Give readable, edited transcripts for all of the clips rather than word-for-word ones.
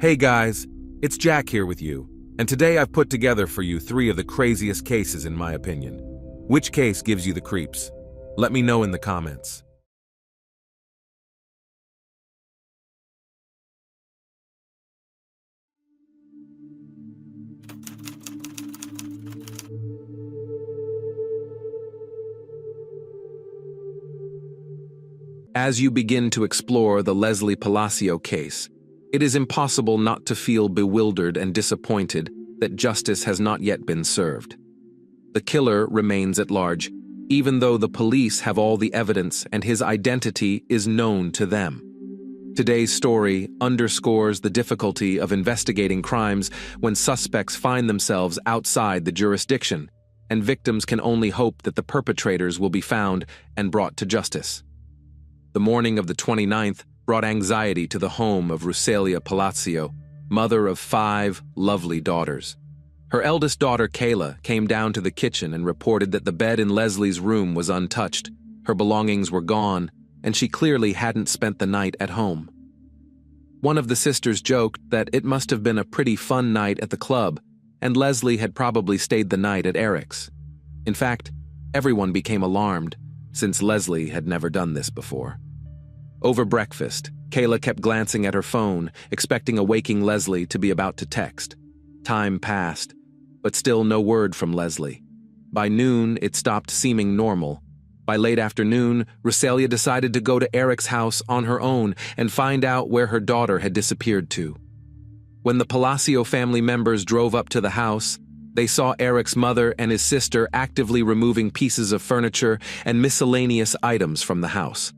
Hey guys, it's Jack here with you, and today I've put together for you 3 of the craziest cases in my opinion. Which case gives you the creeps? Let me know in the comments. As you begin to explore the Leslie Palacio case, it is impossible not to feel bewildered and disappointed that justice has not yet been served. The killer remains at large, even though the police have all the evidence and his identity is known to them. Today's story underscores the difficulty of investigating crimes when suspects find themselves outside the jurisdiction, and victims can only hope that the perpetrators will be found and brought to justice. The morning of the 29th brought anxiety to the home of Rusalia Palacio, mother of 5 lovely daughters. Her eldest daughter, Kayla, came down to the kitchen and reported that the bed in Leslie's room was untouched, her belongings were gone, and she clearly hadn't spent the night at home. One of the sisters joked that it must have been a pretty fun night at the club, and Leslie had probably stayed the night at Eric's. In fact, everyone became alarmed, since Leslie had never done this before. Over breakfast, Kayla kept glancing at her phone, expecting a waking Leslie to be about to text. Time passed, but still no word from Leslie. By noon, it stopped seeming normal. By late afternoon, Rusalia decided to go to Eric's house on her own and find out where her daughter had disappeared to. When the Palacio family members drove up to the house, they saw Eric's mother and his sister actively removing pieces of furniture and miscellaneous items from the house.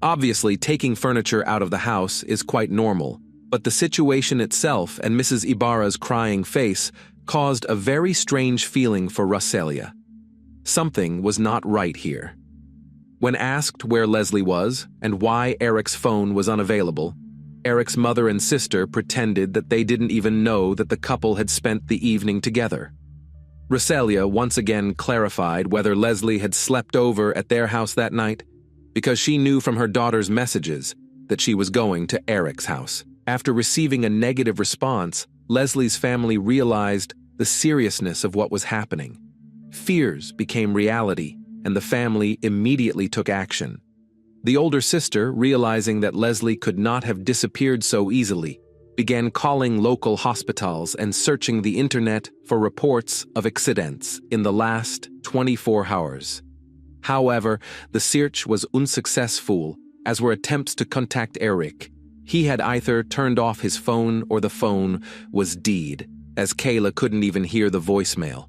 Obviously, taking furniture out of the house is quite normal, but the situation itself and Mrs. Ibarra's crying face caused a very strange feeling for Rusalia. Something was not right here. When asked where Leslie was and why Eric's phone was unavailable, Eric's mother and sister pretended that they didn't even know that the couple had spent the evening together. Rusalia once again clarified whether Leslie had slept over at their house that night, because she knew from her daughter's messages that she was going to Eric's house. After receiving a negative response, Leslie's family realized the seriousness of what was happening. Fears became reality, and the family immediately took action. The older sister, realizing that Leslie could not have disappeared so easily, began calling local hospitals and searching the internet for reports of accidents in the last 24 hours. However, the search was unsuccessful, as were attempts to contact Eric. He had either turned off his phone or the phone was dead, as Kayla couldn't even hear the voicemail.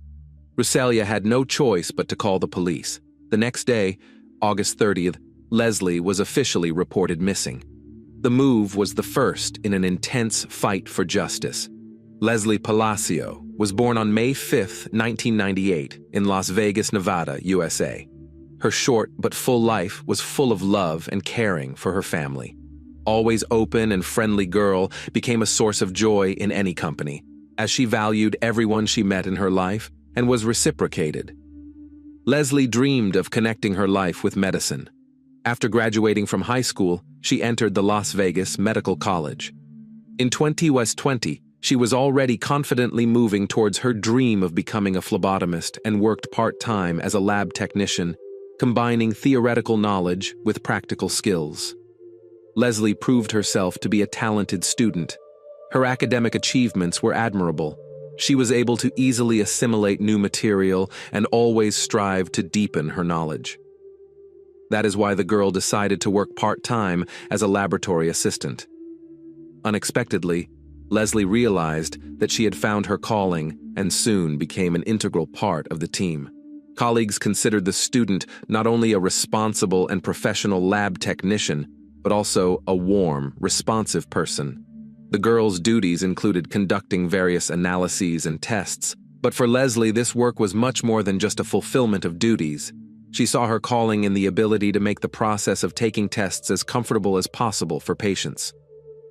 Rusalia had no choice but to call the police. The next day, August 30th, Leslie was officially reported missing. The move was the first in an intense fight for justice. Leslie Palacio was born on May 5, 1998, in Las Vegas, Nevada, USA. Her short but full life was full of love and caring for her family. Always open and friendly girl became a source of joy in any company, as she valued everyone she met in her life and was reciprocated. Leslie dreamed of connecting her life with medicine. After graduating from high school, she entered the Las Vegas Medical College. In 2020, she was already confidently moving towards her dream of becoming a phlebotomist and worked part-time as a lab technician, combining theoretical knowledge with practical skills. Leslie proved herself to be a talented student. Her academic achievements were admirable. She was able to easily assimilate new material and always strive to deepen her knowledge. That is why the girl decided to work part-time as a laboratory assistant. Unexpectedly, Leslie realized that she had found her calling and soon became an integral part of the team. Colleagues considered the student not only a responsible and professional lab technician, but also a warm, responsive person. The girl's duties included conducting various analyses and tests, but for Leslie, this work was much more than just a fulfillment of duties. She saw her calling in the ability to make the process of taking tests as comfortable as possible for patients.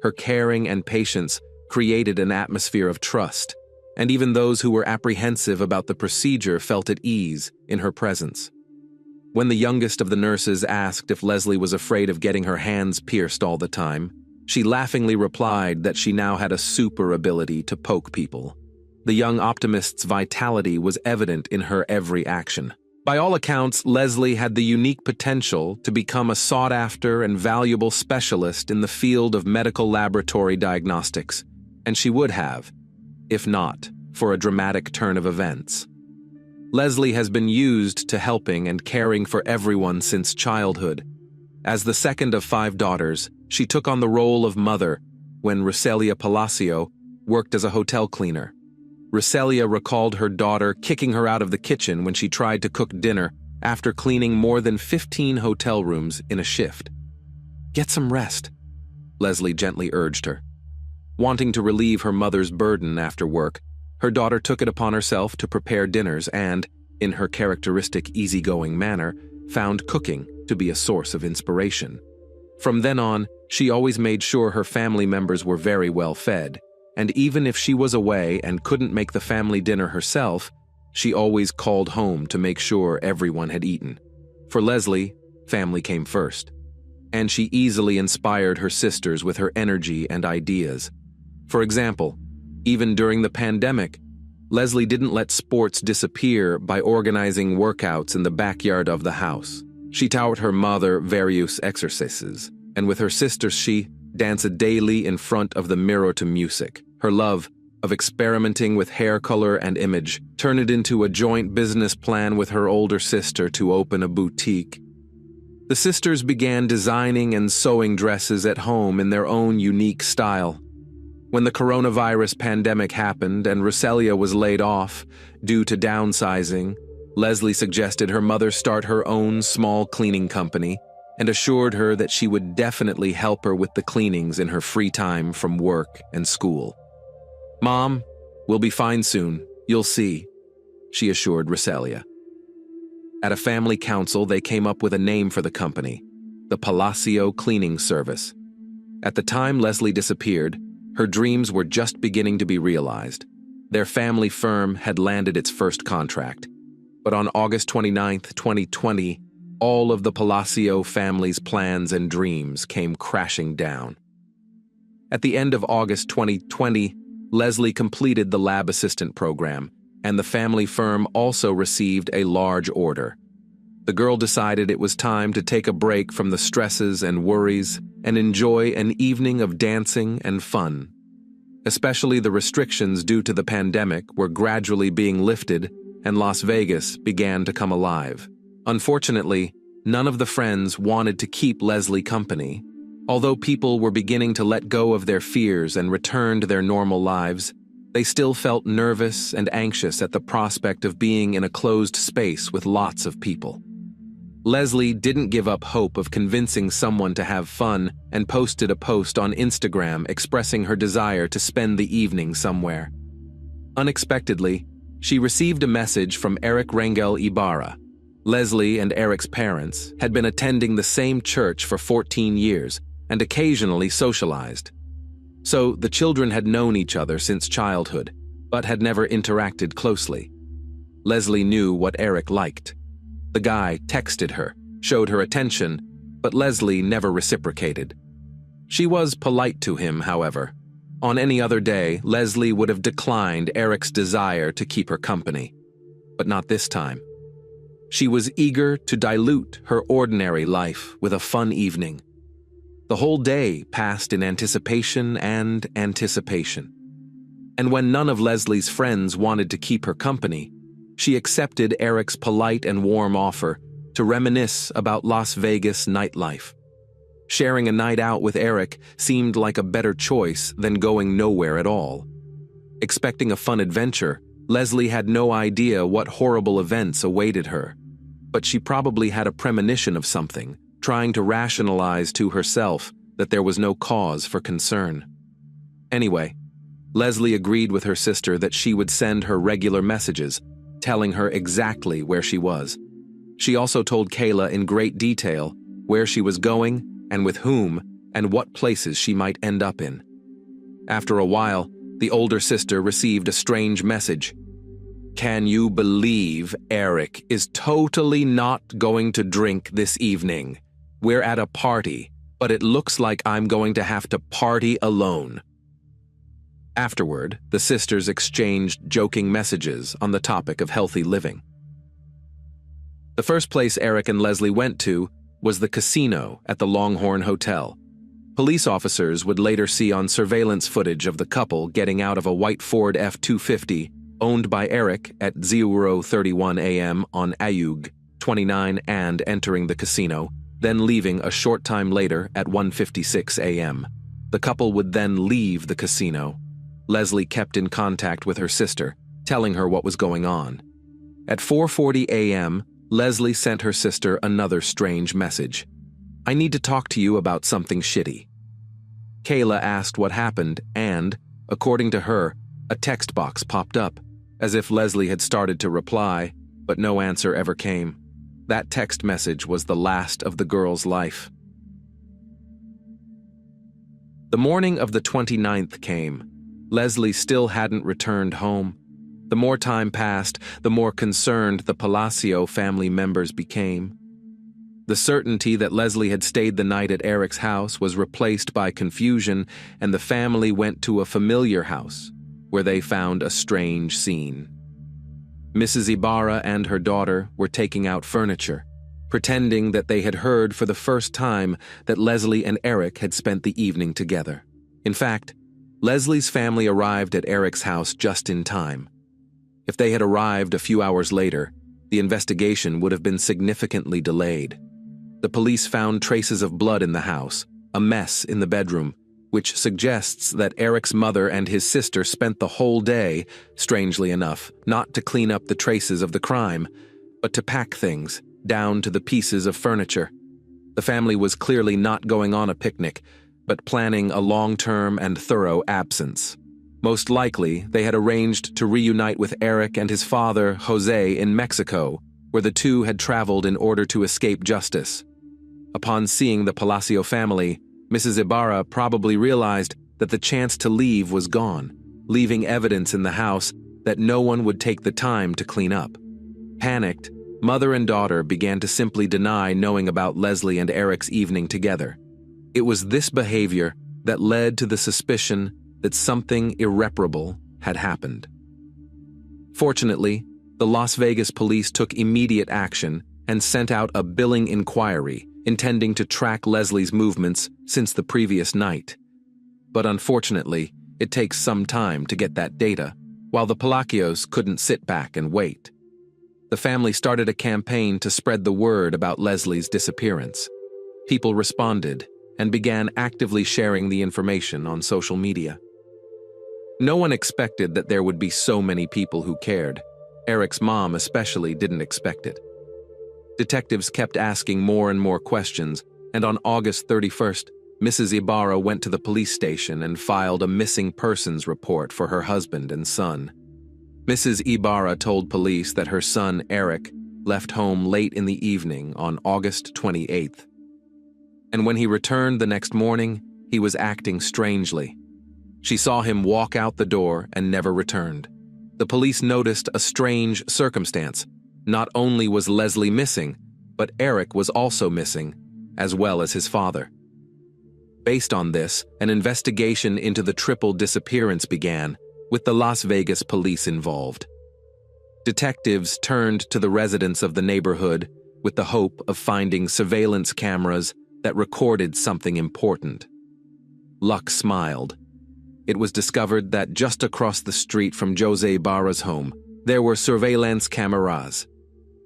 Her caring and patience created an atmosphere of trust, and even those who were apprehensive about the procedure felt at ease in her presence. When the youngest of the nurses asked if Leslie was afraid of getting her hands pierced all the time, She laughingly replied that she now had a super ability to poke people. The young optimist's vitality was evident in her every action. By all accounts, Leslie had the unique potential to become a sought-after and valuable specialist in the field of medical laboratory diagnostics, and she would have, if not for a dramatic turn of events. Leslie has been used to helping and caring for everyone since childhood. As the second of 5 daughters, she took on the role of mother when Roselia Palacio worked as a hotel cleaner. Roselia recalled her daughter kicking her out of the kitchen when she tried to cook dinner after cleaning more than 15 hotel rooms in a shift. "Get some rest," Leslie gently urged her. Wanting to relieve her mother's burden after work, her daughter took it upon herself to prepare dinners and, in her characteristic easygoing manner, found cooking to be a source of inspiration. From then on, she always made sure her family members were very well fed, and even if she was away and couldn't make the family dinner herself, she always called home to make sure everyone had eaten. For Leslie, family came first, and she easily inspired her sisters with her energy and ideas. For example, even during the pandemic, Leslie didn't let sports disappear by organizing workouts in the backyard of the house. She taught her mother various exercises, and with her sisters she danced daily in front of the mirror to music. Her love of experimenting with hair color and image turned it into a joint business plan with her older sister to open a boutique. The sisters began designing and sewing dresses at home in their own unique style. When the coronavirus pandemic happened and Roselia was laid off due to downsizing, Leslie suggested her mother start her own small cleaning company and assured her that she would definitely help her with the cleanings in her free time from work and school. "Mom, we'll be fine soon, you'll see," she assured Roselia. At a family council, they came up with a name for the company, the Palacio Cleaning Service. At the time Leslie disappeared, her dreams were just beginning to be realized. Their family firm had landed its first contract. But on August 29, 2020, all of the Palacio family's plans and dreams came crashing down. At the end of August 2020, Leslie completed the lab assistant program, and the family firm also received a large order. The girl decided it was time to take a break from the stresses and worries and enjoy an evening of dancing and fun. Especially the restrictions due to the pandemic were gradually being lifted, and Las Vegas began to come alive. Unfortunately, none of the friends wanted to keep Leslie company. Although people were beginning to let go of their fears and return to their normal lives, they still felt nervous and anxious at the prospect of being in a closed space with lots of people. Leslie didn't give up hope of convincing someone to have fun and posted a post on Instagram expressing her desire to spend the evening somewhere. Unexpectedly, she received a message from Eric Rangel Ibarra. Leslie and Eric's parents had been attending the same church for 14 years and occasionally socialized. So the children had known each other since childhood, but had never interacted closely. Leslie knew what Eric liked. The guy texted her, showed her attention, but Leslie never reciprocated. She was polite to him, however. On any other day, Leslie would have declined Eric's desire to keep her company. But not this time. She was eager to dilute her ordinary life with a fun evening. The whole day passed in anticipation and anticipation. And when none of Leslie's friends wanted to keep her company, she accepted Eric's polite and warm offer to reminisce about Las Vegas nightlife. Sharing a night out with Eric seemed like a better choice than going nowhere at all. Expecting a fun adventure, Leslie had no idea what horrible events awaited her. But she probably had a premonition of something, trying to rationalize to herself that there was no cause for concern. Anyway, Leslie agreed with her sister that she would send her regular messages, telling her exactly where she was. She also told Kayla in great detail where she was going and with whom and what places she might end up in. After a while, the older sister received a strange message. "Can you believe Eric is totally not going to drink this evening? We're at a party, but it looks like I'm going to have to party alone." Afterward, the sisters exchanged joking messages on the topic of healthy living. The first place Eric and Leslie went to was the casino at the Longhorn Hotel. Police officers would later see on surveillance footage of the couple getting out of a white Ford F-250 owned by Eric at 0:31 a.m. on Ayug 29 and entering the casino, then leaving a short time later at 1:56 a.m. The couple would then leave the casino. Leslie kept in contact with her sister, telling her what was going on. At 4:40 a.m., Leslie sent her sister another strange message. "I need to talk to you about something shitty." Kayla asked what happened and, according to her, a text box popped up, as if Leslie had started to reply, but no answer ever came. That text message was the last of the girl's life. The morning of the 29th came. Leslie still hadn't returned home. The more time passed, the more concerned the Palacio family members became. The certainty that Leslie had stayed the night at Eric's house was replaced by confusion, and the family went to a familiar house, where they found a strange scene. Mrs. Ibarra and her daughter were taking out furniture, pretending that they had heard for the first time that Leslie and Eric had spent the evening together. In fact, Leslie's family arrived at Eric's house just in time. If they had arrived a few hours later, the investigation would have been significantly delayed. The police found traces of blood in the house, a mess in the bedroom, which suggests that Eric's mother and his sister spent the whole day, strangely enough, not to clean up the traces of the crime, but to pack things, down to the pieces of furniture. The family was clearly not going on a picnic, but planning a long-term and thorough absence. Most likely, they had arranged to reunite with Eric and his father, Jose, in Mexico, where the two had traveled in order to escape justice. Upon seeing the Palacio family, Mrs. Ibarra probably realized that the chance to leave was gone, leaving evidence in the house that no one would take the time to clean up. Panicked, mother and daughter began to simply deny knowing about Leslie and Eric's evening together. It was this behavior that led to the suspicion that something irreparable had happened. Fortunately, the Las Vegas police took immediate action and sent out a billing inquiry intending to track Leslie's movements since the previous night. But unfortunately, it takes some time to get that data, while the Palacios couldn't sit back and wait. The family started a campaign to spread the word about Leslie's disappearance. People responded and began actively sharing the information on social media. No one expected that there would be so many people who cared. Eric's mom especially didn't expect it. Detectives kept asking more and more questions, and on August 31st, Mrs. Ibarra went to the police station and filed a missing persons report for her husband and son. Mrs. Ibarra told police that her son, Eric, left home late in the evening on August 28th. And when he returned the next morning, he was acting strangely. She saw him walk out the door and never returned. The police noticed a strange circumstance. Not only was Leslie missing, but Eric was also missing, as well as his father. Based on this, an investigation into the triple disappearance began, with the Las Vegas police involved. Detectives turned to the residents of the neighborhood with the hope of finding surveillance cameras that recorded something important. Luck smiled. It was discovered that just across the street from Jose Ibarra's home, there were surveillance cameras.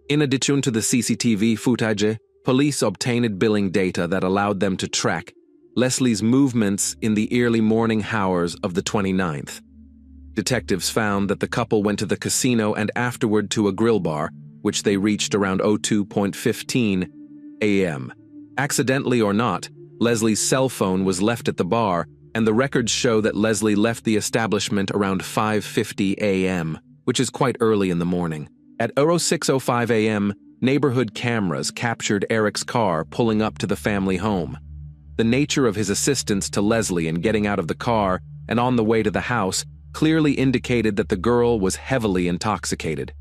In addition to the CCTV footage, police obtained billing data that allowed them to track Leslie's movements in the early morning hours of the 29th. Detectives found that the couple went to the casino and afterward to a grill bar, which they reached around 02:15 a.m. Accidentally or not, Leslie's cell phone was left at the bar, and the records show that Leslie left the establishment around 5:50 a.m., which is quite early in the morning. At 06:05 a.m., neighborhood cameras captured Eric's car pulling up to the family home. The nature of his assistance to Leslie in getting out of the car and on the way to the house clearly indicated that the girl was heavily intoxicated.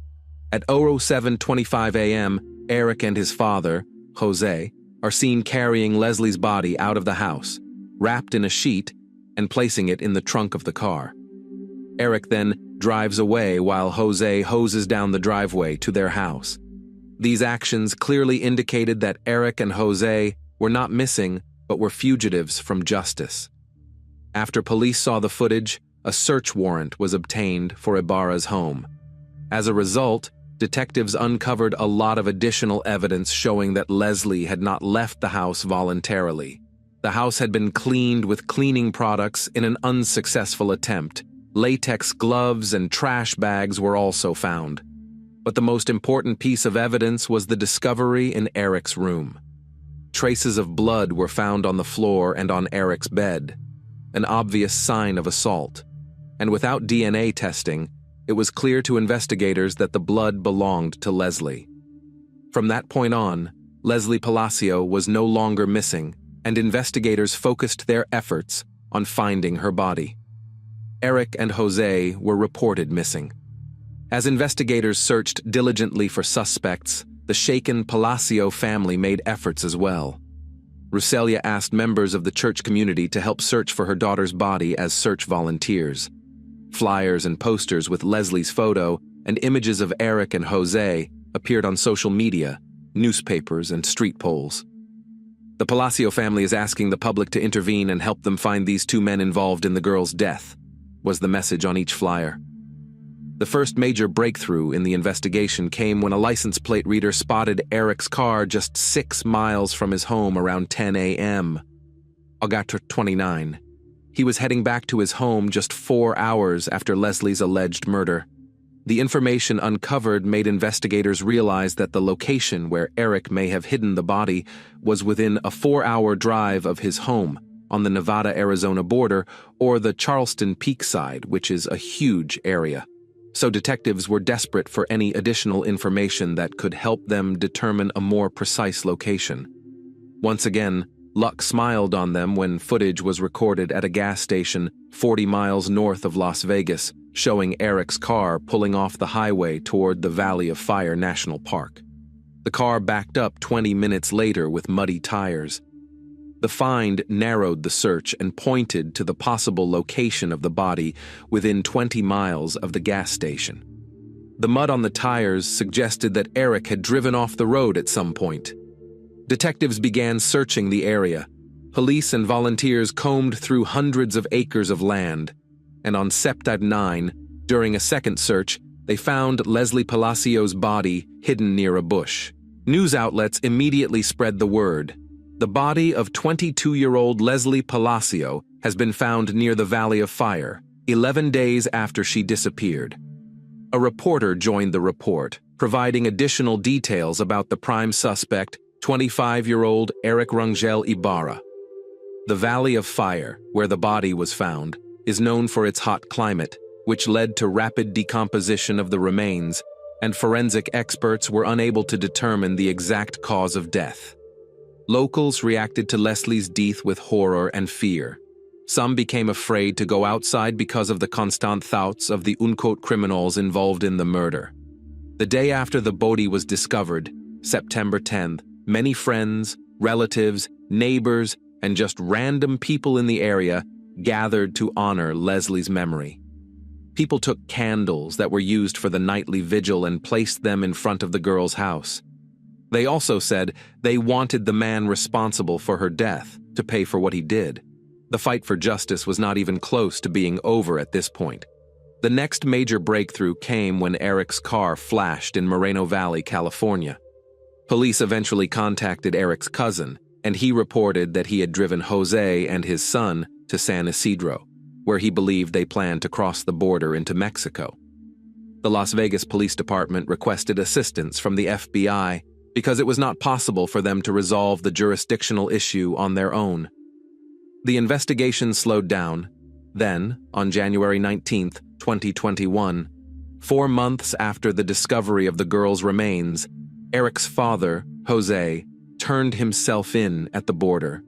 At 07:25 a.m., Eric and his father, Jose, are seen carrying Leslie's body out of the house, wrapped in a sheet, and placing it in the trunk of the car. Eric then drives away while Jose hoses down the driveway to their house. These actions clearly indicated that Eric and Jose were not missing, but were fugitives from justice. After police saw the footage, a search warrant was obtained for Ibarra's home. As a result, detectives uncovered a lot of additional evidence showing that Leslie had not left the house voluntarily. The house had been cleaned with cleaning products in an unsuccessful attempt. Latex gloves and trash bags were also found. But the most important piece of evidence was the discovery in Eric's room. Traces of blood were found on the floor and on Eric's bed, an obvious sign of assault. And without DNA testing, it was clear to investigators that the blood belonged to Leslie. From that point on, Leslie Palacio was no longer missing, and investigators focused their efforts on finding her body. Eric and Jose were reported missing. As investigators searched diligently for suspects, the shaken Palacio family made efforts as well. Rucelia asked members of the church community to help search for her daughter's body as search volunteers. Flyers and posters with Leslie's photo and images of Eric and Jose appeared on social media, newspapers, and street poles. The Palacio family is asking the public to intervene and help them find these two men involved in the girl's death, was the message on each flyer. The first major breakthrough in the investigation came when a license plate reader spotted Eric's car just 6 miles from his home around 10 a.m. August 29. He was heading back to his home just 4 hours after Leslie's alleged murder. The information uncovered made investigators realize that the location where Eric may have hidden the body was within a 4-hour drive of his home on the Nevada-Arizona border, or the Charleston Peak side, which is a huge area. So detectives were desperate for any additional information that could help them determine a more precise location. Once again, luck smiled on them when footage was recorded at a gas station 40 miles north of Las Vegas, showing Eric's car pulling off the highway toward the Valley of Fire National Park. The car backed up 20 minutes later with muddy tires. The find narrowed the search and pointed to the possible location of the body within 20 miles of the gas station. The mud on the tires suggested that Eric had driven off the road at some point. Detectives began searching the area. Police and volunteers combed through hundreds of acres of land, and on September 9, during a second search, they found Leslie Palacio's body hidden near a bush. News outlets immediately spread the word. The body of 22-year-old Leslie Palacio has been found near the Valley of Fire, 11 days after she disappeared. A reporter joined the report, providing additional details about the prime suspect, 25-year-old Eric Rangel Ibarra. The Valley of Fire, where the body was found, is known for its hot climate, which led to rapid decomposition of the remains, and forensic experts were unable to determine the exact cause of death. Locals reacted to Leslie's death with horror and fear. Some became afraid to go outside because of the constant thoughts of the unquote criminals involved in the murder. The day after the body was discovered, September 10th, many friends, relatives, neighbors, and just random people in the area gathered to honor Leslie's memory. People took candles that were used for the nightly vigil and placed them in front of the girl's house. They also said they wanted the man responsible for her death to pay for what he did. The fight for justice was not even close to being over at this point. The next major breakthrough came when Eric's car flashed in Moreno Valley, California. Police eventually contacted Eric's cousin, and he reported that he had driven Jose and his son to San Isidro, where he believed they planned to cross the border into Mexico. The Las Vegas Police Department requested assistance from the FBI because it was not possible for them to resolve the jurisdictional issue on their own. The investigation slowed down. Then, on January 19, 2021, 4 months after the discovery of the girl's remains, Eric's father, Jose, turned himself in at the border.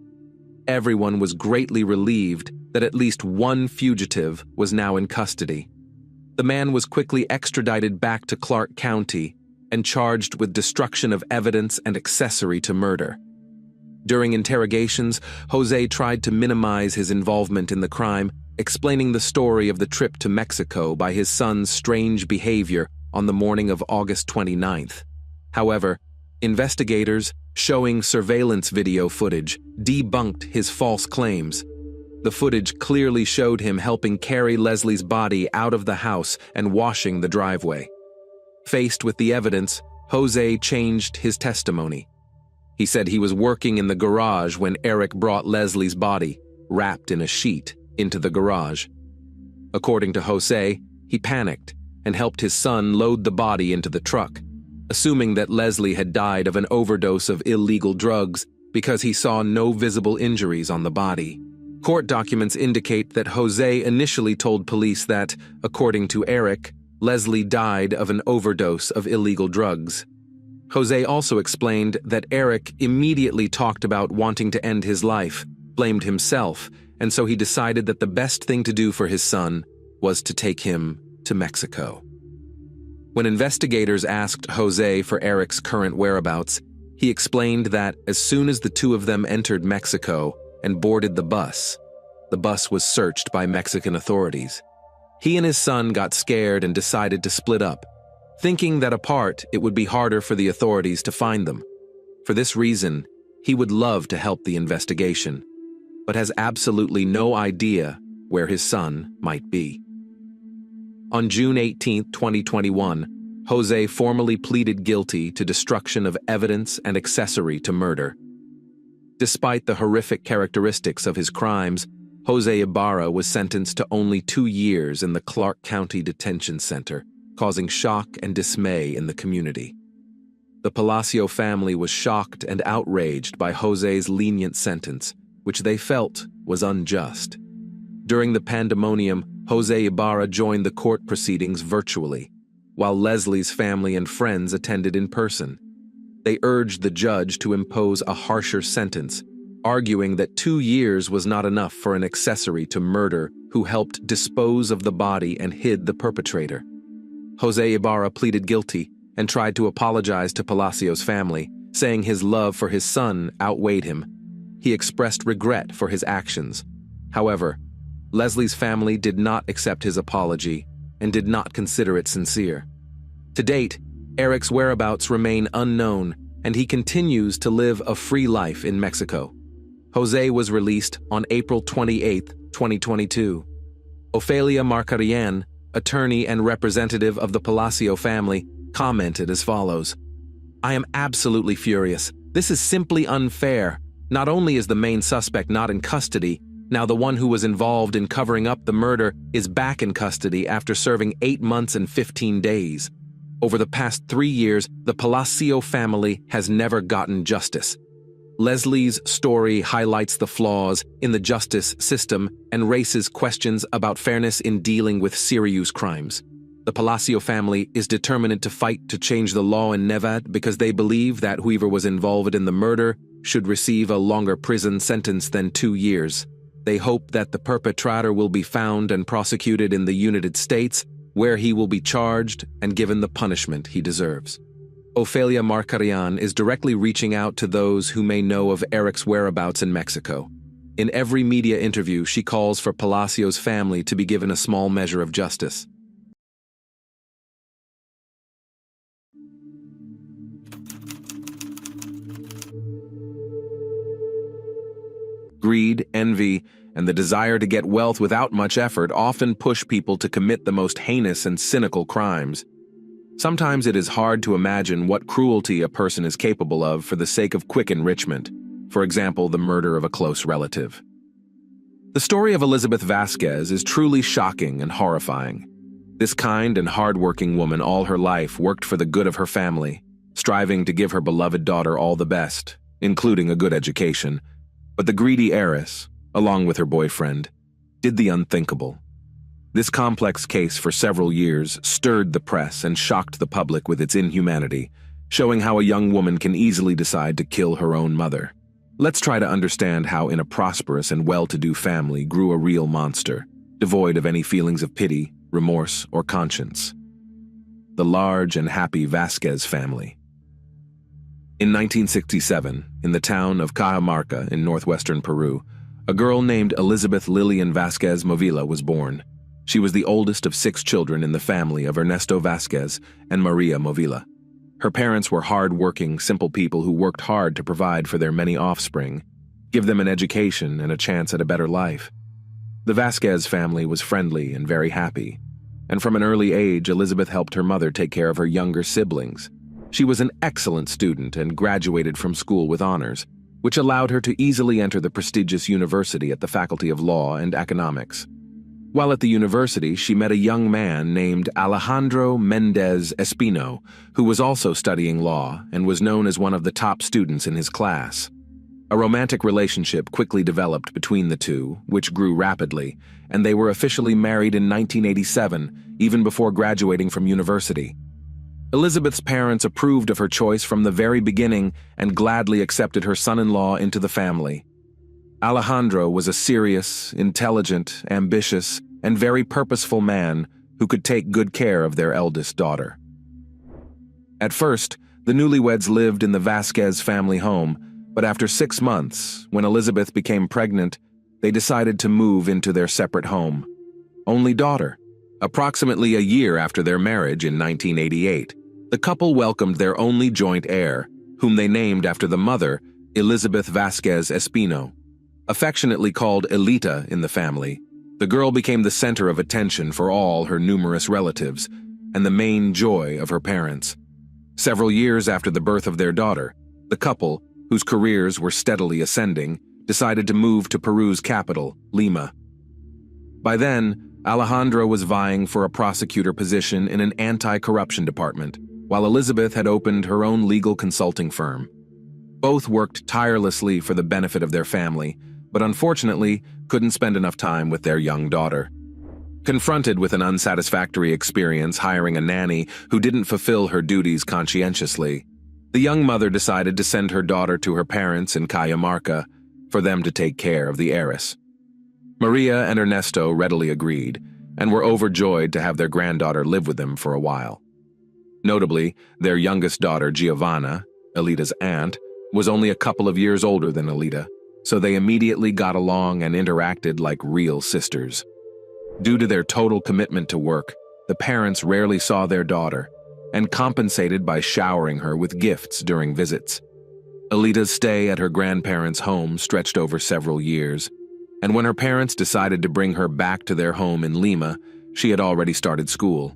Everyone was greatly relieved that at least one fugitive was now in custody. The man was quickly extradited back to Clark County and charged with destruction of evidence and accessory to murder. During interrogations, Jose tried to minimize his involvement in the crime, explaining the story of the trip to Mexico by his son's strange behavior on the morning of August 29th. However, investigators, showing surveillance video footage, debunked his false claims. The footage clearly showed him helping carry Leslie's body out of the house and washing the driveway. Faced with the evidence, Jose changed his testimony. He said he was working in the garage when Eric brought Leslie's body, wrapped in a sheet, into the garage. According to Jose, he panicked and helped his son load the body into the truck, assuming that Leslie had died of an overdose of illegal drugs because he saw no visible injuries on the body. Court documents indicate that Jose initially told police that, according to Eric, Leslie died of an overdose of illegal drugs. Jose also explained that Eric immediately talked about wanting to end his life, blamed himself, and so he decided that the best thing to do for his son was to take him to Mexico. When investigators asked Jose for Eric's current whereabouts, he explained that as soon as the two of them entered Mexico and boarded the bus was searched by Mexican authorities. He and his son got scared and decided to split up, thinking that apart it would be harder for the authorities to find them. For this reason, he would love to help the investigation, but has absolutely no idea where his son might be. On June 18, 2021, Jose formally pleaded guilty to destruction of evidence and accessory to murder. Despite the horrific characteristics of his crimes, Jose Ibarra was sentenced to only 2 years in the Clark County Detention Center, causing shock and dismay in the community. The Palacio family was shocked and outraged by Jose's lenient sentence, which they felt was unjust. During the pandemonium, Jose Ibarra joined the court proceedings virtually, while Leslie's family and friends attended in person. They urged the judge to impose a harsher sentence, arguing that 2 years was not enough for an accessory to murder who helped dispose of the body and hid the perpetrator. Jose Ibarra pleaded guilty and tried to apologize to Palacio's family, saying his love for his son outweighed him. He expressed regret for his actions. However, Leslie's family did not accept his apology and did not consider it sincere. To date, Eric's whereabouts remain unknown, and he continues to live a free life in Mexico. Jose was released on April 28, 2022. Ofelia Marcarian, attorney and representative of the Palacio family, commented as follows: "I am absolutely furious. This is simply unfair. Not only is the main suspect not in custody, now the one who was involved in covering up the murder is back in custody after serving 8 months and 15 days. Over the past 3 years, the Palacio family has never gotten justice. Leslie's story highlights the flaws in the justice system and raises questions about fairness in dealing with serious crimes. The Palacio family is determined to fight to change the law in Nevada because they believe that whoever was involved in the murder should receive a longer prison sentence than 2 years. They hope that the perpetrator will be found and prosecuted in the United States, where he will be charged and given the punishment he deserves." Ofelia Marcarian is directly reaching out to those who may know of Eric's whereabouts in Mexico. In every media interview, she calls for Palacio's family to be given a small measure of justice. Greed, envy, and the desire to get wealth without much effort often push people to commit the most heinous and cynical crimes. Sometimes it is hard to imagine what cruelty a person is capable of for the sake of quick enrichment, for example, the murder of a close relative. The story of Elizabeth Vasquez is truly shocking and horrifying. This kind and hard-working woman all her life worked for the good of her family, striving to give her beloved daughter all the best, including a good education. But the greedy heiress, along with her boyfriend, did the unthinkable. This complex case for several years stirred the press and shocked the public with its inhumanity, showing how a young woman can easily decide to kill her own mother. Let's try to understand how in a prosperous and well-to-do family grew a real monster, devoid of any feelings of pity, remorse, or conscience. The large and happy Vasquez family. In 1967, in the town of Cajamarca in northwestern Peru, a girl named Elizabeth Lillian Vasquez Movila was born. She was the oldest of 6 children in the family of Ernesto Vasquez and Maria Movila. Her parents were hard-working, simple people who worked hard to provide for their many offspring, give them an education and a chance at a better life. The Vasquez family was friendly and very happy, and from an early age, Elizabeth helped her mother take care of her younger siblings. She was an excellent student and graduated from school with honors, which allowed her to easily enter the prestigious university at the Faculty of Law and Economics. While at the university, she met a young man named Alejandro Mendez Espino, who was also studying law and was known as one of the top students in his class. A romantic relationship quickly developed between the two, which grew rapidly, and they were officially married in 1987, even before graduating from university. Elizabeth's parents approved of her choice from the very beginning and gladly accepted her son-in-law into the family. Alejandro was a serious, intelligent, ambitious, and very purposeful man who could take good care of their eldest daughter. At first, the newlyweds lived in the Vasquez family home, but after 6 months, when Elizabeth became pregnant, they decided to move into their separate home. Only daughter. Approximately a year after their marriage in 1988, the couple welcomed their only joint heir, whom they named after the mother, Elizabeth Vasquez Espino. Affectionately called Elita in the family, the girl became the center of attention for all her numerous relatives and the main joy of her parents. Several years after the birth of their daughter, the couple, whose careers were steadily ascending, decided to move to Peru's capital, Lima. By then, Alejandro was vying for a prosecutor position in an anti-corruption department, while Elizabeth had opened her own legal consulting firm. Both worked tirelessly for the benefit of their family, but unfortunately couldn't spend enough time with their young daughter. Confronted with an unsatisfactory experience hiring a nanny who didn't fulfill her duties conscientiously, the young mother decided to send her daughter to her parents in Cajamarca for them to take care of the heiress. Maria and Ernesto readily agreed and were overjoyed to have their granddaughter live with them for a while. Notably, their youngest daughter, Giovanna, Elita's aunt, was only a couple of years older than Elita, so they immediately got along and interacted like real sisters. Due to their total commitment to work, the parents rarely saw their daughter, and compensated by showering her with gifts during visits. Elita's stay at her grandparents' home stretched over several years, and when her parents decided to bring her back to their home in Lima, she had already started school.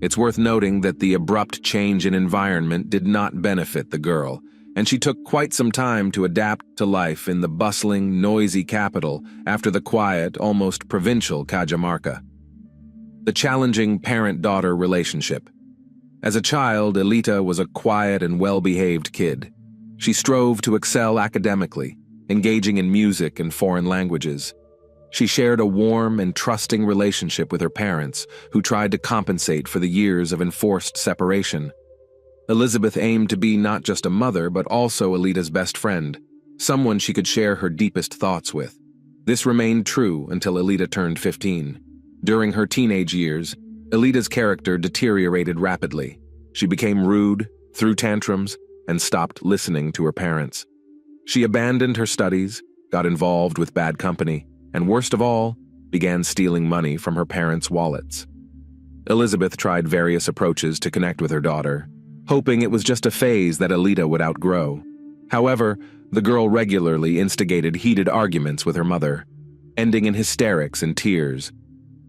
It's worth noting that the abrupt change in environment did not benefit the girl, and she took quite some time to adapt to life in the bustling, noisy capital after the quiet, almost provincial Cajamarca. The challenging parent-daughter relationship. As a child, Elita was a quiet and well-behaved kid. She strove to excel academically, engaging in music and foreign languages. She shared a warm and trusting relationship with her parents, who tried to compensate for the years of enforced separation. Elizabeth aimed to be not just a mother, but also Elita's best friend, someone she could share her deepest thoughts with. This remained true until Elita turned 15. During her teenage years, Elita's character deteriorated rapidly. She became rude, threw tantrums, and stopped listening to her parents. She abandoned her studies, got involved with bad company, and worst of all, began stealing money from her parents' wallets. Elizabeth tried various approaches to connect with her daughter, hoping it was just a phase that Elita would outgrow. However, the girl regularly instigated heated arguments with her mother, ending in hysterics and tears.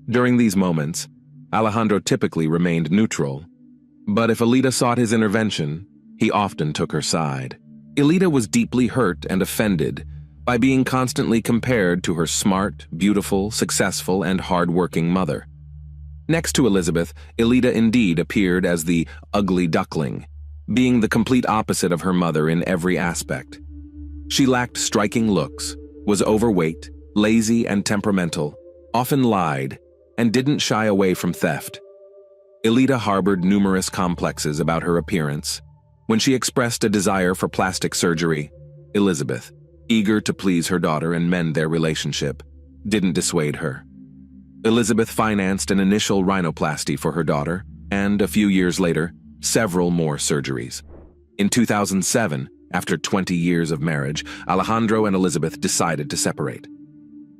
During these moments, Alejandro typically remained neutral, but if Elita sought his intervention, he often took her side. Elita was deeply hurt and offended by being constantly compared to her smart, beautiful, successful, and hard-working mother. Next to Elizabeth, Elita indeed appeared as the ugly duckling, being the complete opposite of her mother in every aspect. She lacked striking looks, was overweight, lazy and temperamental, often lied, and didn't shy away from theft. Elita harbored numerous complexes about her appearance. When she expressed a desire for plastic surgery, Elizabeth, eager to please her daughter and mend their relationship, didn't dissuade her. Elizabeth financed an initial rhinoplasty for her daughter, and a few years later, several more surgeries. In 2007, After 20 years of marriage, Alejandro and Elizabeth decided to separate.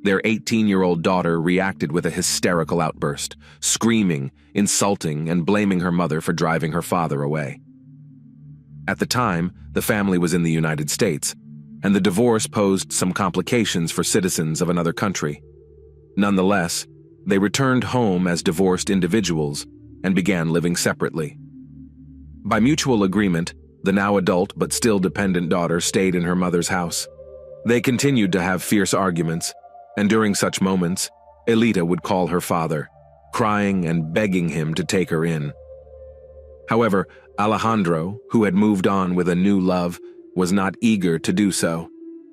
Their 18-year-old daughter reacted with a hysterical outburst, screaming, insulting, and blaming her mother for driving her father away. At the time, the family was in the United States, and the divorce posed some complications for citizens of another country. Nonetheless, they returned home as divorced individuals and began living separately. By mutual agreement, the now adult but still dependent daughter stayed in her mother's house. They continued to have fierce arguments, and during such moments, Elita would call her father, crying and begging him to take her in. However, Alejandro, who had moved on with a new love, was not eager to do so.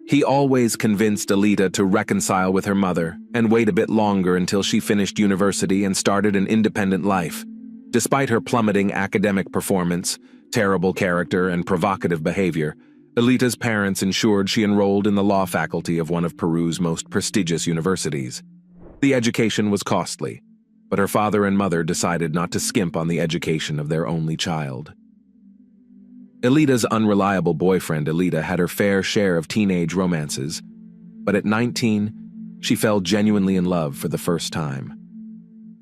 He always convinced Elita to reconcile with her mother and wait a bit longer until she finished university and started an independent life. Despite her plummeting academic performance, terrible character, and provocative behavior, Elita's parents ensured she enrolled in the law faculty of one of Peru's most prestigious universities. The education was costly, but her father and mother decided not to skimp on the education of their only child. Elita's unreliable boyfriend, Elita, had her fair share of teenage romances, but at 19, she fell genuinely in love for the first time.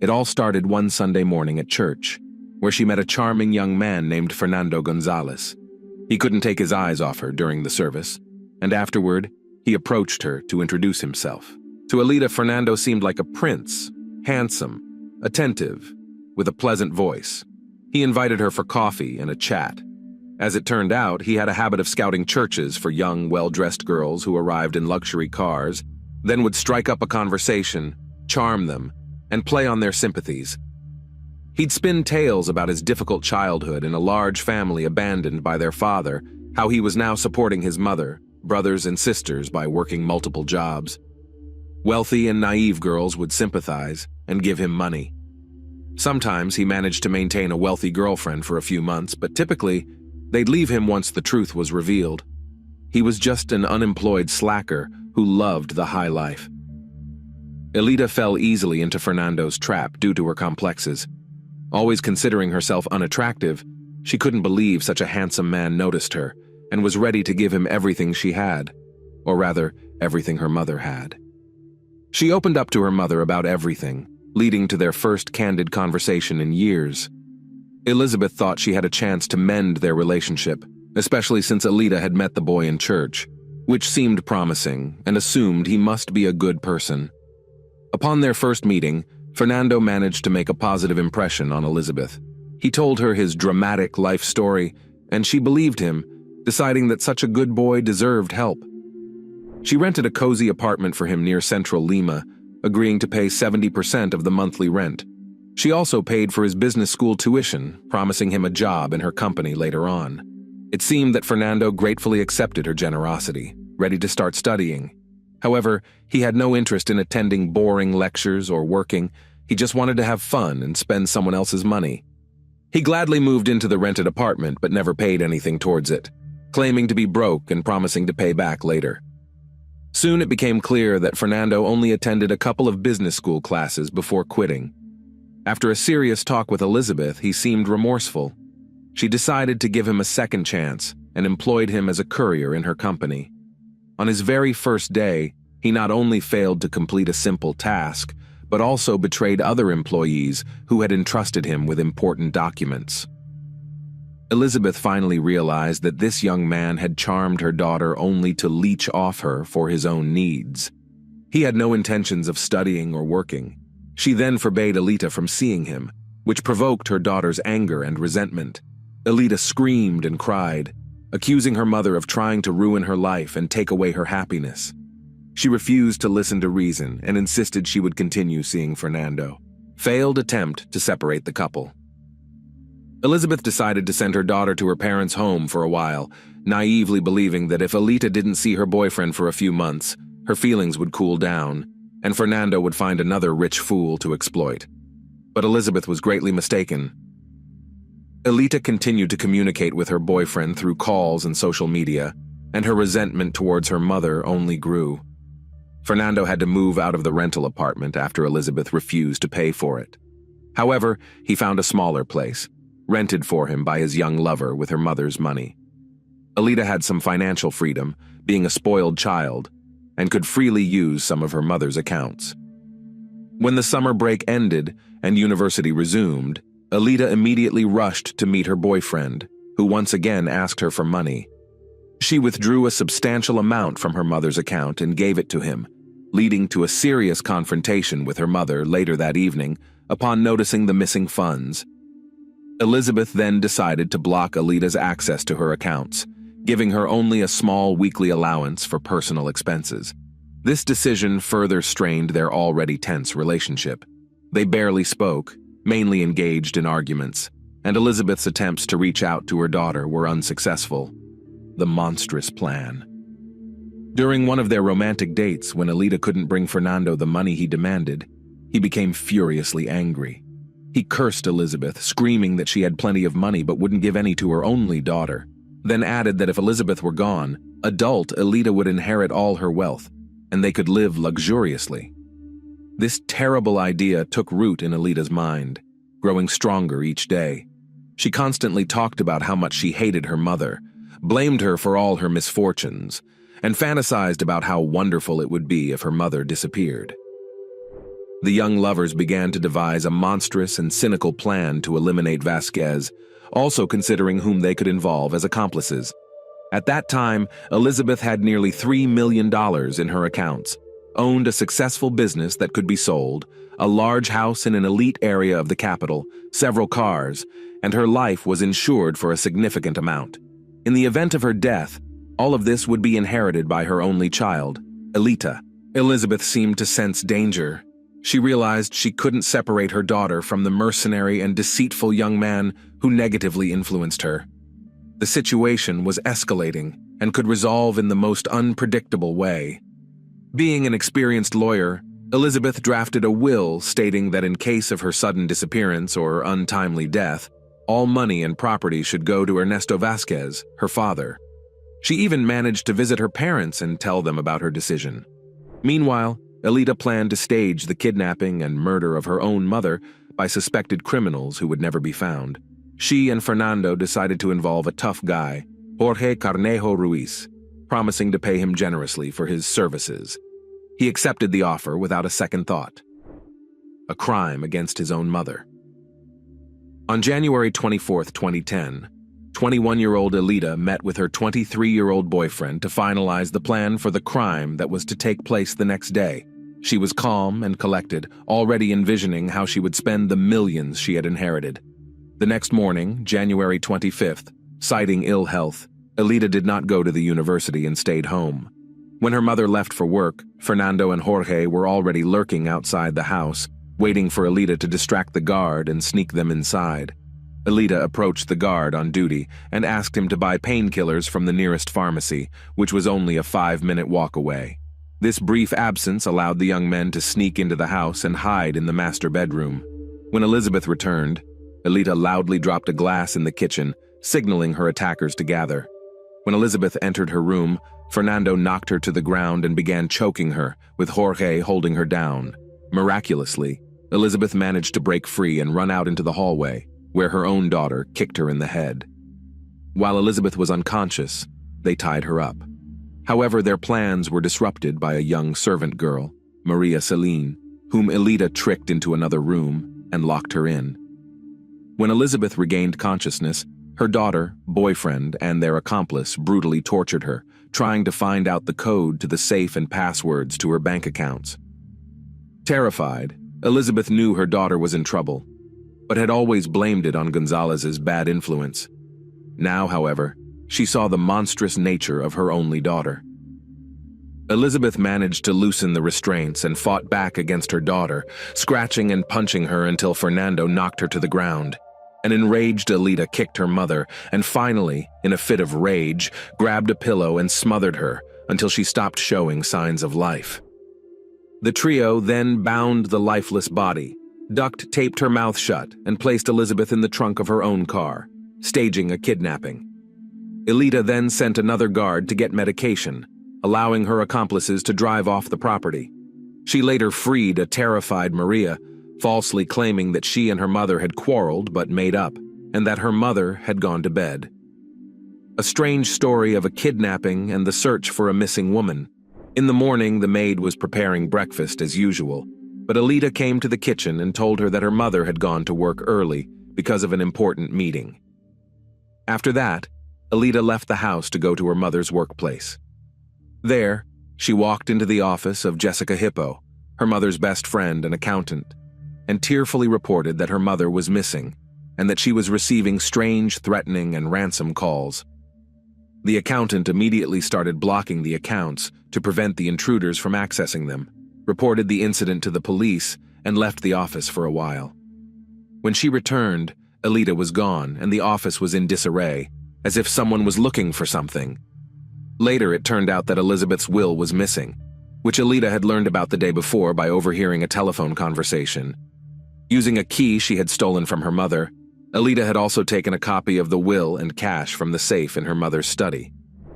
It all started one Sunday morning at church, where she met a charming young man named Fernando Gonzalez. He couldn't take his eyes off her during the service, and afterward, he approached her to introduce himself. To Elita, Fernando seemed like a prince, handsome, attentive, with a pleasant voice. He invited her for coffee and a chat. As it turned out, he had a habit of scouting churches for young, well-dressed girls who arrived in luxury cars, then would strike up a conversation, charm them, and play on their sympathies. He'd spin tales about his difficult childhood in a large family abandoned by their father, how he was now supporting his mother, brothers and sisters by working multiple jobs. Wealthy and naive girls would sympathize and give him money. Sometimes he managed to maintain a wealthy girlfriend for a few months, but typically, they'd leave him once the truth was revealed. He was just an unemployed slacker who loved the high life. Elita fell easily into Fernando's trap due to her complexes. Always considering herself unattractive, she couldn't believe such a handsome man noticed her and was ready to give him everything she had, or rather, everything her mother had. She opened up to her mother about everything, leading to their first candid conversation in years. Elizabeth thought she had a chance to mend their relationship, especially since Elita had met the boy in church, which seemed promising and assumed he must be a good person. Upon their first meeting, Fernando managed to make a positive impression on Elizabeth. He told her his dramatic life story, and she believed him, deciding that such a good boy deserved help. She rented a cozy apartment for him near central Lima, agreeing to pay 70% of the monthly rent. She also paid for his business school tuition, promising him a job in her company later on. It seemed that Fernando gratefully accepted her generosity, ready to start studying. However, he had no interest in attending boring lectures or working. He just wanted to have fun and spend someone else's money. He gladly moved into the rented apartment but never paid anything towards it, claiming to be broke and promising to pay back later. Soon it became clear that Fernando only attended a couple of business school classes before quitting. After a serious talk with Elizabeth, he seemed remorseful. She decided to give him a second chance and employed him as a courier in her company. On his very first day, he not only failed to complete a simple task, but also betrayed other employees who had entrusted him with important documents. Elizabeth finally realized that this young man had charmed her daughter only to leech off her for his own needs. He had no intentions of studying or working. She then forbade Elita from seeing him, which provoked her daughter's anger and resentment. Elita screamed and cried, accusing her mother of trying to ruin her life and take away her happiness. She refused to listen to reason and insisted she would continue seeing Fernando. Failed attempt to separate the couple. Elizabeth decided to send her daughter to her parents' home for a while, naively believing that if Elita didn't see her boyfriend for a few months, her feelings would cool down, and Fernando would find another rich fool to exploit. But Elizabeth was greatly mistaken. Elita continued to communicate with her boyfriend through calls and social media, and her resentment towards her mother only grew. Fernando had to move out of the rental apartment after Elizabeth refused to pay for it. However, he found a smaller place, rented for him by his young lover with her mother's money. Alida had some financial freedom, being a spoiled child, and could freely use some of her mother's accounts. When the summer break ended and university resumed, Alida immediately rushed to meet her boyfriend, who once again asked her for money. She withdrew a substantial amount from her mother's account and gave it to him, leading to a serious confrontation with her mother later that evening upon noticing the missing funds. Elizabeth then decided to block Alida's access to her accounts, giving her only a small weekly allowance for personal expenses. This decision further strained their already tense relationship. They barely spoke, mainly engaged in arguments, and Elizabeth's attempts to reach out to her daughter were unsuccessful. The monstrous plan. During one of their romantic dates, when Alida couldn't bring Fernando the money he demanded, he became furiously angry. He cursed Elizabeth, screaming that she had plenty of money but wouldn't give any to her only daughter, then added that if Elizabeth were gone, adult Alida would inherit all her wealth, and they could live luxuriously. This terrible idea took root in Alida's mind, growing stronger each day. She constantly talked about how much she hated her mother, blamed her for all her misfortunes, and fantasized about how wonderful it would be if her mother disappeared. The young lovers began to devise a monstrous and cynical plan to eliminate Vasquez, also considering whom they could involve as accomplices. At that time, Elizabeth had nearly $3 million in her accounts, owned a successful business that could be sold, a large house in an elite area of the capital, several cars, and her life was insured for a significant amount. In the event of her death, all of this would be inherited by her only child, Elita. Elizabeth seemed to sense danger. She realized she couldn't separate her daughter from the mercenary and deceitful young man who negatively influenced her. The situation was escalating and could resolve in the most unpredictable way. Being an experienced lawyer, Elizabeth drafted a will stating that in case of her sudden disappearance or untimely death, all money and property should go to Ernesto Vasquez, her father. She even managed to visit her parents and tell them about her decision. Meanwhile, Alida planned to stage the kidnapping and murder of her own mother by suspected criminals who would never be found. She and Fernando decided to involve a tough guy, Jorge Carnejo Ruiz, promising to pay him generously for his services. He accepted the offer without a second thought. A crime against his own mother. On January 24, 2010, 21-year-old Alida met with her 23-year-old boyfriend to finalize the plan for the crime that was to take place the next day. She was calm and collected, already envisioning how she would spend the millions she had inherited. The next morning, January 25th, citing ill health, Alida did not go to the university and stayed home. When her mother left for work, Fernando and Jorge were already lurking outside the house, waiting for Alida to distract the guard and sneak them inside. Alida approached the guard on duty and asked him to buy painkillers from the nearest pharmacy, which was only a 5-minute walk away. This brief absence allowed the young men to sneak into the house and hide in the master bedroom. When Elizabeth returned, Alida loudly dropped a glass in the kitchen, signaling her attackers to gather. When Elizabeth entered her room, Fernando knocked her to the ground and began choking her, with Jorge holding her down. Miraculously, Elizabeth managed to break free and run out into the hallway, where her own daughter kicked her in the head. While Elizabeth was unconscious, they tied her up. However, their plans were disrupted by a young servant girl, Maria Celine, whom Alida tricked into another room and locked her in. When Elizabeth regained consciousness, her daughter, boyfriend, and their accomplice brutally tortured her, trying to find out the code to the safe and passwords to her bank accounts. Terrified, Elizabeth knew her daughter was in trouble, but had always blamed it on Gonzalez's bad influence. Now, however, she saw the monstrous nature of her only daughter. Elizabeth managed to loosen the restraints and fought back against her daughter, scratching and punching her until Fernando knocked her to the ground. An enraged Alida kicked her mother and finally, in a fit of rage, grabbed a pillow and smothered her until she stopped showing signs of life. The trio then bound the lifeless body, duct-taped her mouth shut, and placed Elizabeth in the trunk of her own car, staging a kidnapping. Alida then sent another guard to get medication, allowing her accomplices to drive off the property. She later freed a terrified Maria, falsely claiming that she and her mother had quarreled but made up, and that her mother had gone to bed. A strange story of a kidnapping and the search for a missing woman. In the morning, the maid was preparing breakfast as usual, but Alita came to the kitchen and told her that her mother had gone to work early because of an important meeting. After that, Alita left the house to go to her mother's workplace. There, she walked into the office of Jessica Hippo, her mother's best friend and accountant, and tearfully reported that her mother was missing and that she was receiving strange, threatening, and ransom calls. The accountant immediately started blocking the accounts to prevent the intruders from accessing them, reported the incident to the police, and left the office for a while. When she returned, Alita was gone and the office was in disarray, as if someone was looking for something. Later, it turned out that Elizabeth's will was missing, which Alita had learned about the day before by overhearing a telephone conversation. Using a key she had stolen from her mother, Alita had also taken a copy of the will and cash from the safe in her mother's study.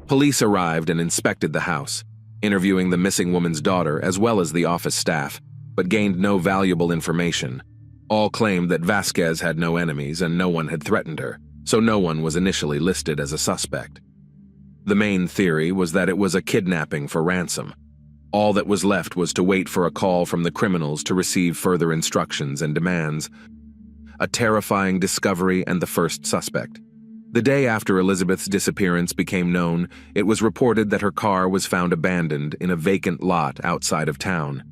Police arrived and inspected the house, interviewing the missing woman's daughter as well as the office staff, but gained no valuable information. All claimed that Vasquez had no enemies and no one had threatened her, so no one was initially listed as a suspect. The main theory was that it was a kidnapping for ransom. All that was left was to wait for a call from the criminals to receive further instructions and demands. A terrifying discovery and the first suspect. The day after Elizabeth's disappearance became known, it was reported that her car was found abandoned in a vacant lot outside of town.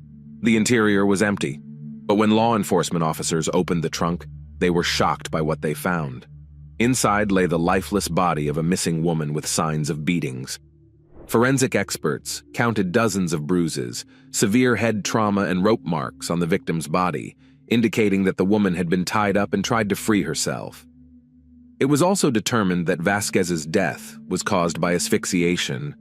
The interior was empty, but when law enforcement officers opened the trunk, they were shocked by what they found. Inside lay the lifeless body of a missing woman with signs of beatings. Forensic experts counted dozens of bruises, severe head trauma, and rope marks on the victim's body, indicating that the woman had been tied up and tried to free herself. It was also determined that Vasquez's death was caused by asphyxiation.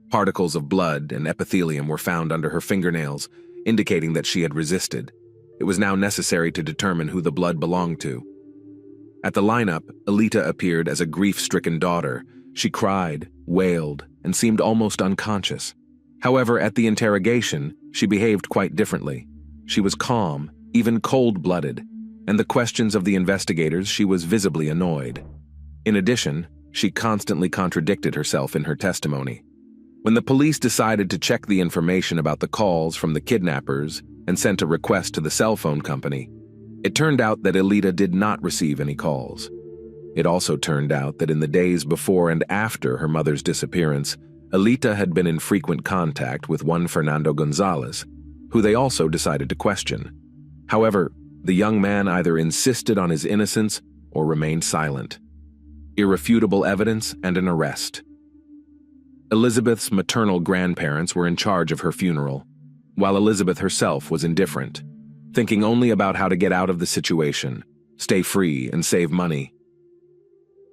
Particles of blood and epithelium were found under her fingernails, indicating that she had resisted. It was now necessary to determine who the blood belonged to. At the lineup, Alita appeared as a grief-stricken daughter. She cried, wailed, and seemed almost unconscious. However, at the interrogation, she behaved quite differently. She was calm, even cold-blooded, and the questions of the investigators, she was visibly annoyed. In addition, she constantly contradicted herself in her testimony. When the police decided to check the information about the calls from the kidnappers and sent a request to the cell phone company, it turned out that Alita did not receive any calls. It also turned out that in the days before and after her mother's disappearance, Alita had been in frequent contact with one Fernando Gonzalez, who they also decided to question. However, the young man either insisted on his innocence or remained silent. Irrefutable evidence and an arrest. Elizabeth's maternal grandparents were in charge of her funeral, while Elizabeth herself was indifferent, thinking only about how to get out of the situation, stay free, and save money.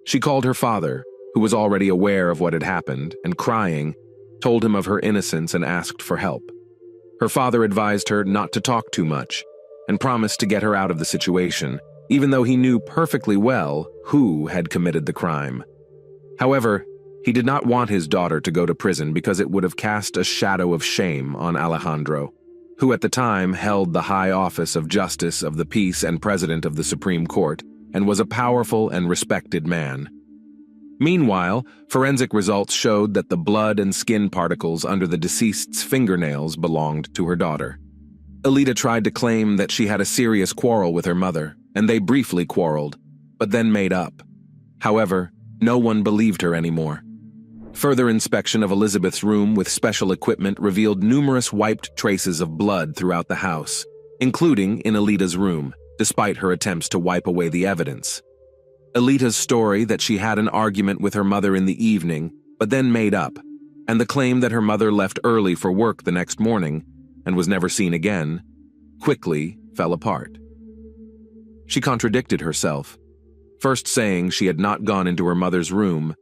She called her father, who was already aware of what had happened, and crying, told him of her innocence and asked for help. Her father advised her not to talk too much, and promised to get her out of the situation, even though he knew perfectly well who had committed the crime. However, he did not want his daughter to go to prison because it would have cast a shadow of shame on Alejandro, who at the time held the high office of Justice of the Peace and President of the Supreme Court, and was a powerful and respected man. Meanwhile, forensic results showed that the blood and skin particles under the deceased's fingernails belonged to her daughter. Alita tried to claim that she had a serious quarrel with her mother, and they briefly quarreled, but then made up. However, no one believed her anymore. Further inspection of Elizabeth's room with special equipment revealed numerous wiped traces of blood throughout the house, including in Alita's room, despite her attempts to wipe away the evidence. Alita's story that she had an argument with her mother in the evening, but then made up, and the claim that her mother left early for work the next morning and was never seen again, quickly fell apart. She contradicted herself, first saying she had not gone into her mother's room,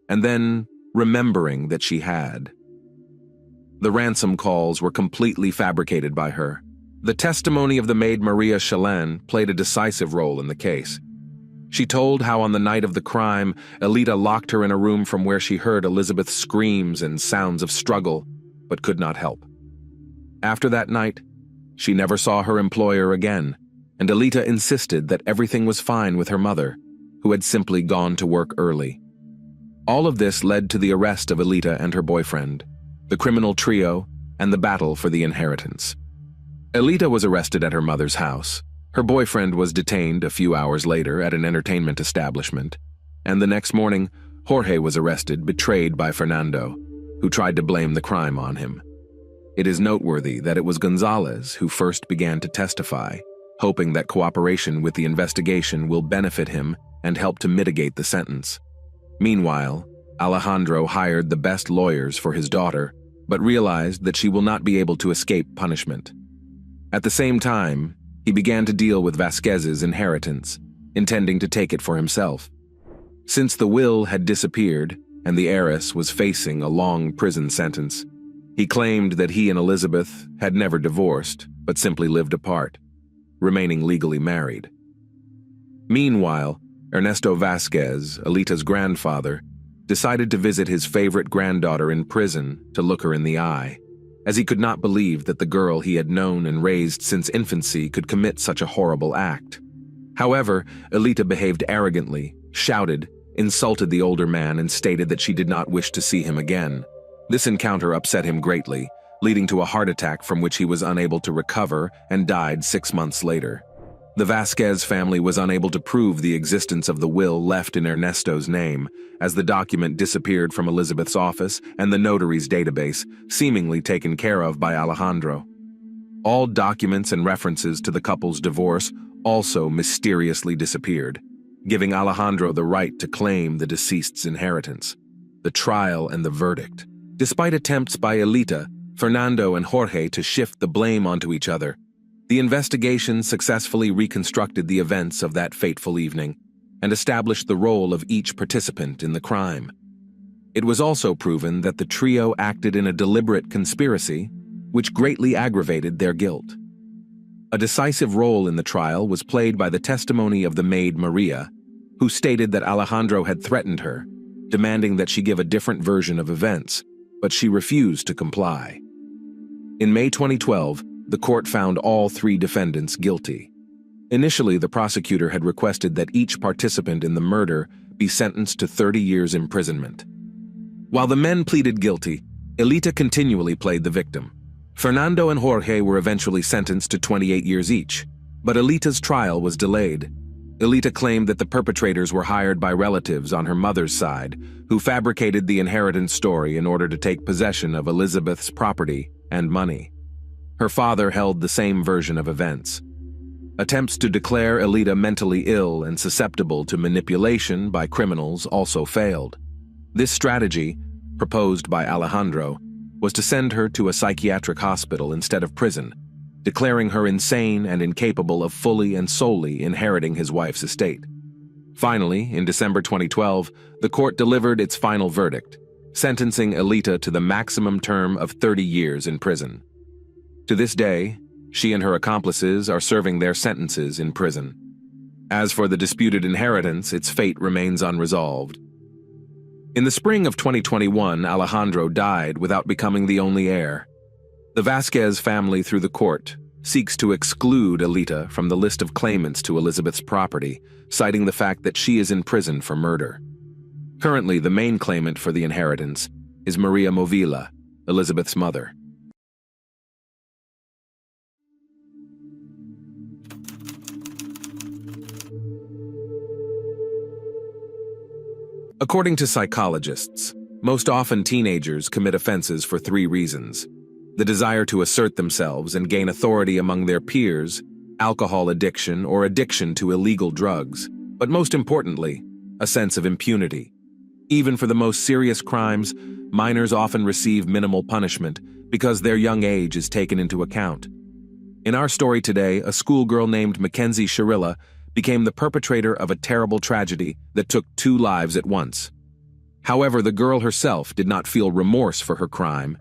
and then remembering that she had. The ransom calls were completely fabricated by her. The testimony of the maid Maria Chalin played a decisive role in the case. She told how on the night of the crime, Alita locked her in a room from where she heard Elizabeth's screams and sounds of struggle, but could not help. After that night, she never saw her employer again, and Alita insisted that everything was fine with her mother, who had simply gone to work early. All of this led to the arrest of Elita and her boyfriend, the criminal trio, and the battle for the inheritance. Elita was arrested at her mother's house. Her boyfriend was detained a few hours later at an entertainment establishment, and the next morning, Jorge was arrested, betrayed by Fernando, who tried to blame the crime on him. It is noteworthy that it was Gonzalez who first began to testify, hoping that cooperation with the investigation will benefit him and help to mitigate the sentence. Meanwhile, Alejandro hired the best lawyers for his daughter, but realized that she will not be able to escape punishment. At the same time, he began to deal with Vasquez's inheritance, intending to take it for himself. Since the will had disappeared and the heiress was facing a long prison sentence, he claimed that he and Elizabeth had never divorced, but simply lived apart, remaining legally married. Meanwhile, Ernesto Vasquez, Elita's grandfather, decided to visit his favorite granddaughter in prison to look her in the eye, as he could not believe that the girl he had known and raised since infancy could commit such a horrible act. However, Elita behaved arrogantly, shouted, insulted the older man, and stated that she did not wish to see him again. This encounter upset him greatly, leading to a heart attack from which he was unable to recover and died 6 months later. The Vasquez family was unable to prove the existence of the will left in Ernesto's name, as the document disappeared from Elizabeth's office and the notary's database, seemingly taken care of by Alejandro. All documents and references to the couple's divorce also mysteriously disappeared, giving Alejandro the right to claim the deceased's inheritance. The trial and the verdict. Despite attempts by Elita, Fernando, and Jorge to shift the blame onto each other, the investigation successfully reconstructed the events of that fateful evening and established the role of each participant in the crime. It was also proven that the trio acted in a deliberate conspiracy, which greatly aggravated their guilt. A decisive role in the trial was played by the testimony of the maid Maria, who stated that Alejandro had threatened her, demanding that she give a different version of events, but she refused to comply. In May 2012, the court found all 3 defendants guilty. Initially, the prosecutor had requested that each participant in the murder be sentenced to 30 years imprisonment. While the men pleaded guilty, Elita continually played the victim. Fernando and Jorge were eventually sentenced to 28 years each, but Elita's trial was delayed. Elita claimed that the perpetrators were hired by relatives on her mother's side, who fabricated the inheritance story in order to take possession of Elizabeth's property and money. Her father held the same version of events. Attempts to declare Elita mentally ill and susceptible to manipulation by criminals also failed. This strategy, proposed by Alejandro, was to send her to a psychiatric hospital instead of prison, declaring her insane and incapable of fully and solely inheriting his wife's estate. Finally, in December 2012, the court delivered its final verdict, sentencing Elita to the maximum term of 30 years in prison. To this day, she and her accomplices are serving their sentences in prison. As for the disputed inheritance, its fate remains unresolved. In the spring of 2021, Alejandro died without becoming the only heir. The Vasquez family, through the court, seeks to exclude Elita from the list of claimants to Elizabeth's property, citing the fact that she is in prison for murder. Currently, the main claimant for the inheritance is Maria Movila, Elizabeth's mother. According to psychologists, most often teenagers commit offenses for 3 reasons: the desire to assert themselves and gain authority among their peers, alcohol addiction, or addiction to illegal drugs, but most importantly, a sense of impunity. Even for the most serious crimes, minors often receive minimal punishment because their young age is taken into account. In our story today, a schoolgirl named Mackenzie Sharilla became the perpetrator of a terrible tragedy that took 2 lives at once. However, the girl herself did not feel remorse for her crime,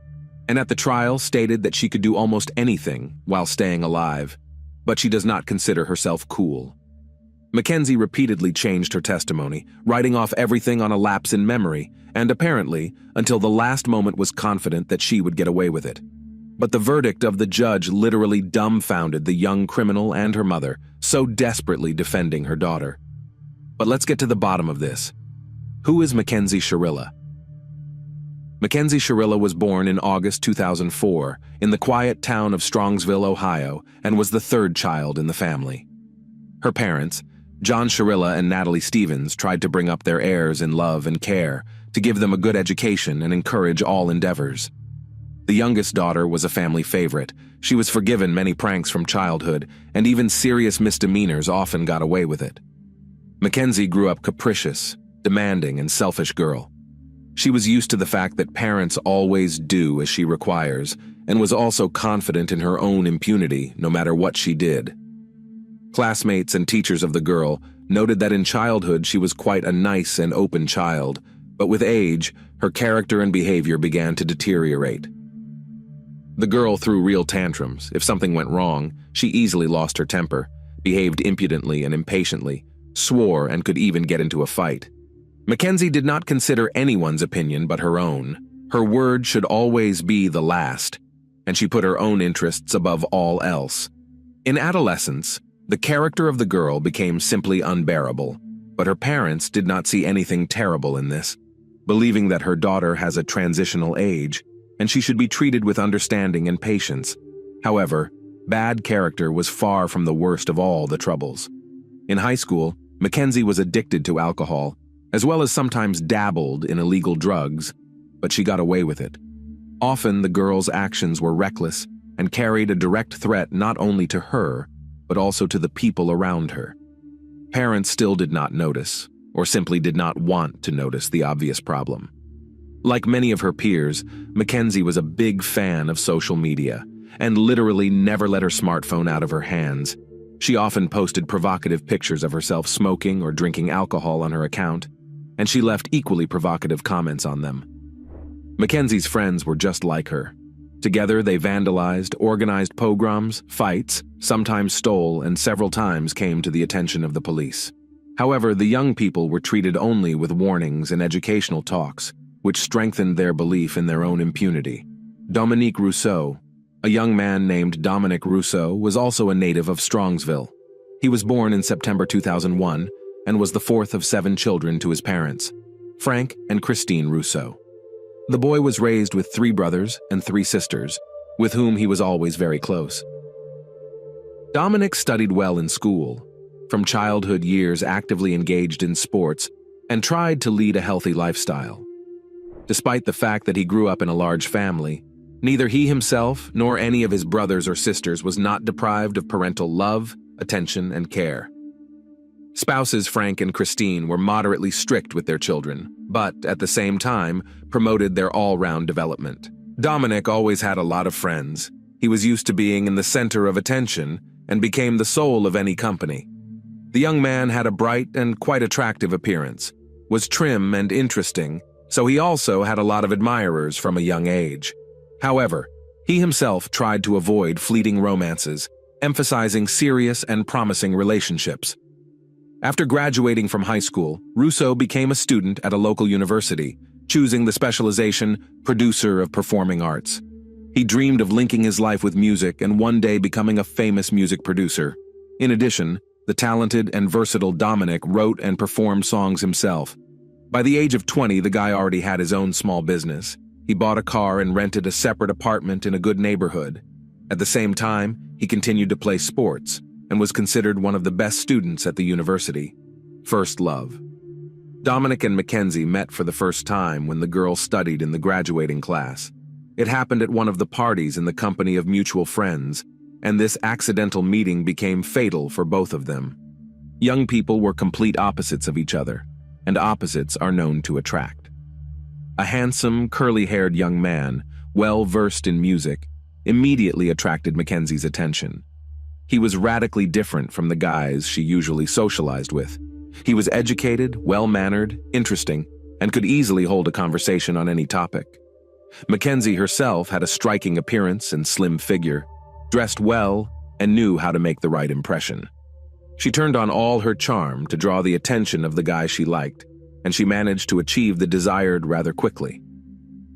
and at the trial stated that she could do almost anything while staying alive, but she does not consider herself cool. Mackenzie repeatedly changed her testimony, writing off everything on a lapse in memory, and apparently, until the last moment, was confident that she would get away with it. But the verdict of the judge literally dumbfounded the young criminal and her mother, so desperately defending her daughter. But let's get to the bottom of this. Who is Mackenzie Shirilla? Mackenzie Shirilla was born in August 2004 in the quiet town of Strongsville, Ohio, and was the third child in the family. Her parents, John Shirilla and Natalie Stevens, tried to bring up their heirs in love and care, to give them a good education and encourage all endeavors. The youngest daughter was a family favorite. She was forgiven many pranks from childhood, and even serious misdemeanors often got away with it. Mackenzie grew up capricious, demanding, and selfish girl. She was used to the fact that parents always do as she requires, and was also confident in her own impunity, no matter what she did. Classmates and teachers of the girl noted that in childhood she was quite a nice and open child, but with age, her character and behavior began to deteriorate. The girl threw real tantrums. If something went wrong, she easily lost her temper, behaved impudently and impatiently, swore, and could even get into a fight. Mackenzie did not consider anyone's opinion but her own. Her word should always be the last, and she put her own interests above all else. In adolescence, the character of the girl became simply unbearable, but her parents did not see anything terrible in this, believing that her daughter has a transitional age, and she should be treated with understanding and patience. However, bad character was far from the worst of all the troubles. In high school, Mackenzie was addicted to alcohol, as well as sometimes dabbled in illegal drugs, but she got away with it. Often the girl's actions were reckless and carried a direct threat not only to her, but also to the people around her. Parents still did not notice, or simply did not want to notice the obvious problem. Like many of her peers, Mackenzie was a big fan of social media, and literally never let her smartphone out of her hands. She often posted provocative pictures of herself smoking or drinking alcohol on her account, and she left equally provocative comments on them. Mackenzie's friends were just like her. Together they vandalized, organized pogroms, fights, sometimes stole, and several times came to the attention of the police. However, the young people were treated only with warnings and educational talks, which strengthened their belief in their own impunity. Dominique Rousseau, a young man named Dominic Rousseau, was also a native of Strongsville. He was born in September 2001 and was the fourth of 7 children to his parents, Frank and Christine Rousseau. The boy was raised with 3 brothers and 3 sisters, with whom he was always very close. Dominic studied well in school, from childhood years actively engaged in sports, and tried to lead a healthy lifestyle. Despite the fact that he grew up in a large family, neither he himself nor any of his brothers or sisters was not deprived of parental love, attention, and care. Spouses Frank and Christine were moderately strict with their children, but at the same time promoted their all-round development. Dominic always had a lot of friends. He was used to being in the center of attention and became the soul of any company. The young man had a bright and quite attractive appearance, was trim and interesting, so he also had a lot of admirers from a young age. However, he himself tried to avoid fleeting romances, emphasizing serious and promising relationships. After graduating from high school, Rousseau became a student at a local university, choosing the specialization producer of performing arts. He dreamed of linking his life with music and one day becoming a famous music producer. In addition, the talented and versatile Dominic wrote and performed songs himself. By the age of 20, the guy already had his own small business. He bought a car and rented a separate apartment in a good neighborhood. At the same time, he continued to play sports and was considered one of the best students at the university. First love. Dominic and Mackenzie met for the first time when the girl studied in the graduating class. It happened at one of the parties in the company of mutual friends, and this accidental meeting became fatal for both of them. Young people were complete opposites of each other, and opposites are known to attract. A handsome, curly-haired young man, well-versed in music, immediately attracted Mackenzie's attention. He was radically different from the guys she usually socialized with. He was educated, well-mannered, interesting, and could easily hold a conversation on any topic. Mackenzie herself had a striking appearance and slim figure, dressed well, and knew how to make the right impression. She turned on all her charm to draw the attention of the guy she liked, and she managed to achieve the desired rather quickly.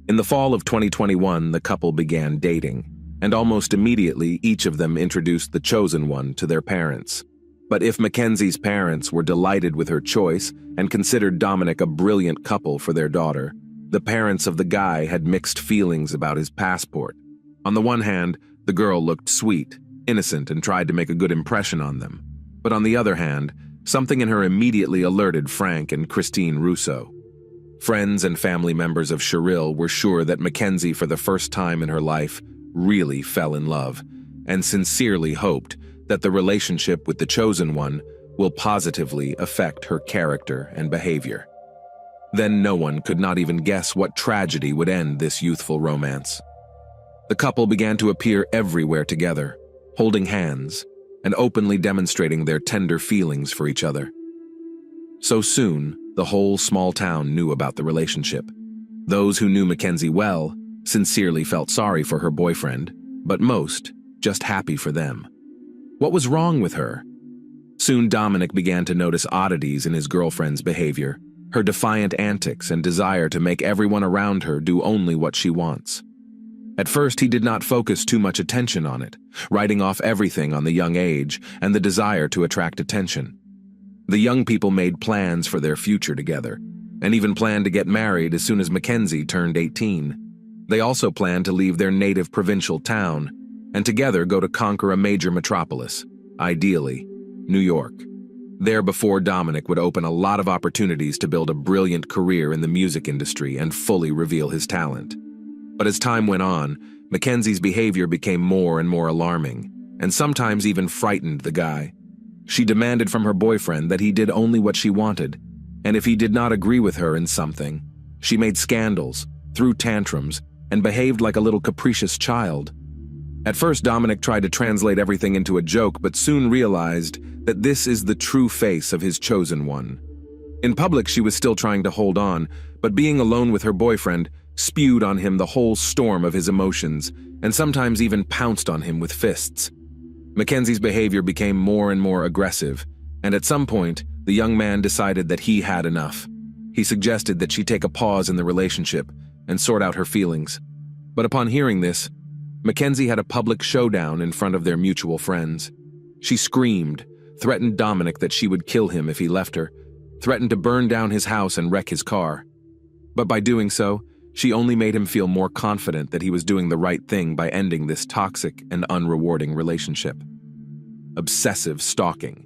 In the fall of 2021, the couple began dating, and almost immediately each of them introduced the chosen one to their parents. But if Mackenzie's parents were delighted with her choice and considered Dominic a brilliant couple for their daughter, the parents of the guy had mixed feelings about his passport. On the one hand, the girl looked sweet, innocent, and tried to make a good impression on them. But on the other hand, something in her immediately alerted Frank and Christine Russo. Friends and family members of Cheryl were sure that Mackenzie, for the first time in her life, really fell in love, and sincerely hoped that the relationship with the chosen one will positively affect her character and behavior. Then no one could not even guess what tragedy would end this youthful romance. The couple began to appear everywhere together, holding hands and openly demonstrating their tender feelings for each other. So soon, the whole small town knew about the relationship. Those who knew Mackenzie well sincerely felt sorry for her boyfriend, but most just happy for them. What was wrong with her? Soon Dominic began to notice oddities in his girlfriend's behavior, her defiant antics and desire to make everyone around her do only what she wants. At first, he did not focus too much attention on it, writing off everything on the young age and the desire to attract attention. The young people made plans for their future together, and even planned to get married as soon as Mackenzie turned 18. They also planned to leave their native provincial town and together go to conquer a major metropolis, ideally, New York. There before Dominic would open a lot of opportunities to build a brilliant career in the music industry and fully reveal his talent. But as time went on, Mackenzie's behavior became more and more alarming, and sometimes even frightened the guy. She demanded from her boyfriend that he did only what she wanted, and if he did not agree with her in something, she made scandals, threw tantrums, and behaved like a little capricious child. At first, Dominic tried to translate everything into a joke, but soon realized that this is the true face of his chosen one. In public, she was still trying to hold on, but being alone with her boyfriend spewed on him the whole storm of his emotions, and sometimes even pounced on him with fists. Mackenzie's behavior became more and more aggressive, and at some point, the young man decided that he had enough. He suggested that she take a pause in the relationship and sort out her feelings. But upon hearing this, Mackenzie had a public showdown in front of their mutual friends. She screamed, threatened Dominic that she would kill him if he left her, threatened to burn down his house and wreck his car. But by doing so, she only made him feel more confident that he was doing the right thing by ending this toxic and unrewarding relationship. Obsessive stalking.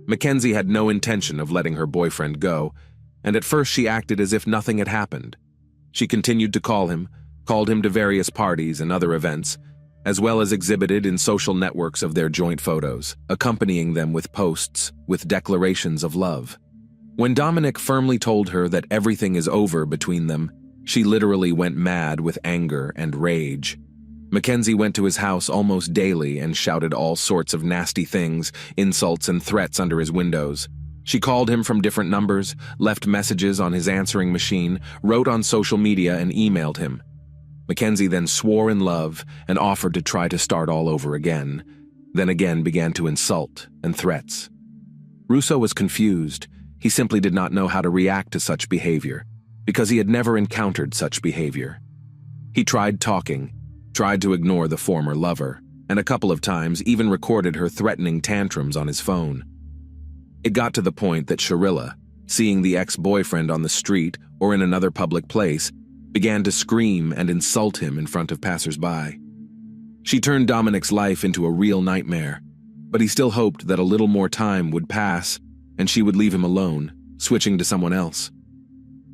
Mackenzie had no intention of letting her boyfriend go, and at first she acted as if nothing had happened. She continued to called him to various parties and other events, as well as exhibited in social networks of their joint photos, accompanying them with posts with declarations of love. When Dominic firmly told her that everything is over between them, she literally went mad with anger and rage. Mackenzie went to his house almost daily and shouted all sorts of nasty things, insults and threats under his windows. She called him from different numbers, left messages on his answering machine, wrote on social media and emailed him. Mackenzie then swore in love and offered to try to start all over again, then again began to insult and threats. Russo was confused. He simply did not know how to react to such behavior, because he had never encountered such behavior. He tried talking, tried to ignore the former lover, and a couple of times even recorded her threatening tantrums on his phone. It got to the point that Sharilla, seeing the ex-boyfriend on the street or in another public place, began to scream and insult him in front of passers-by. She turned Dominic's life into a real nightmare, but he still hoped that a little more time would pass and she would leave him alone, switching to someone else.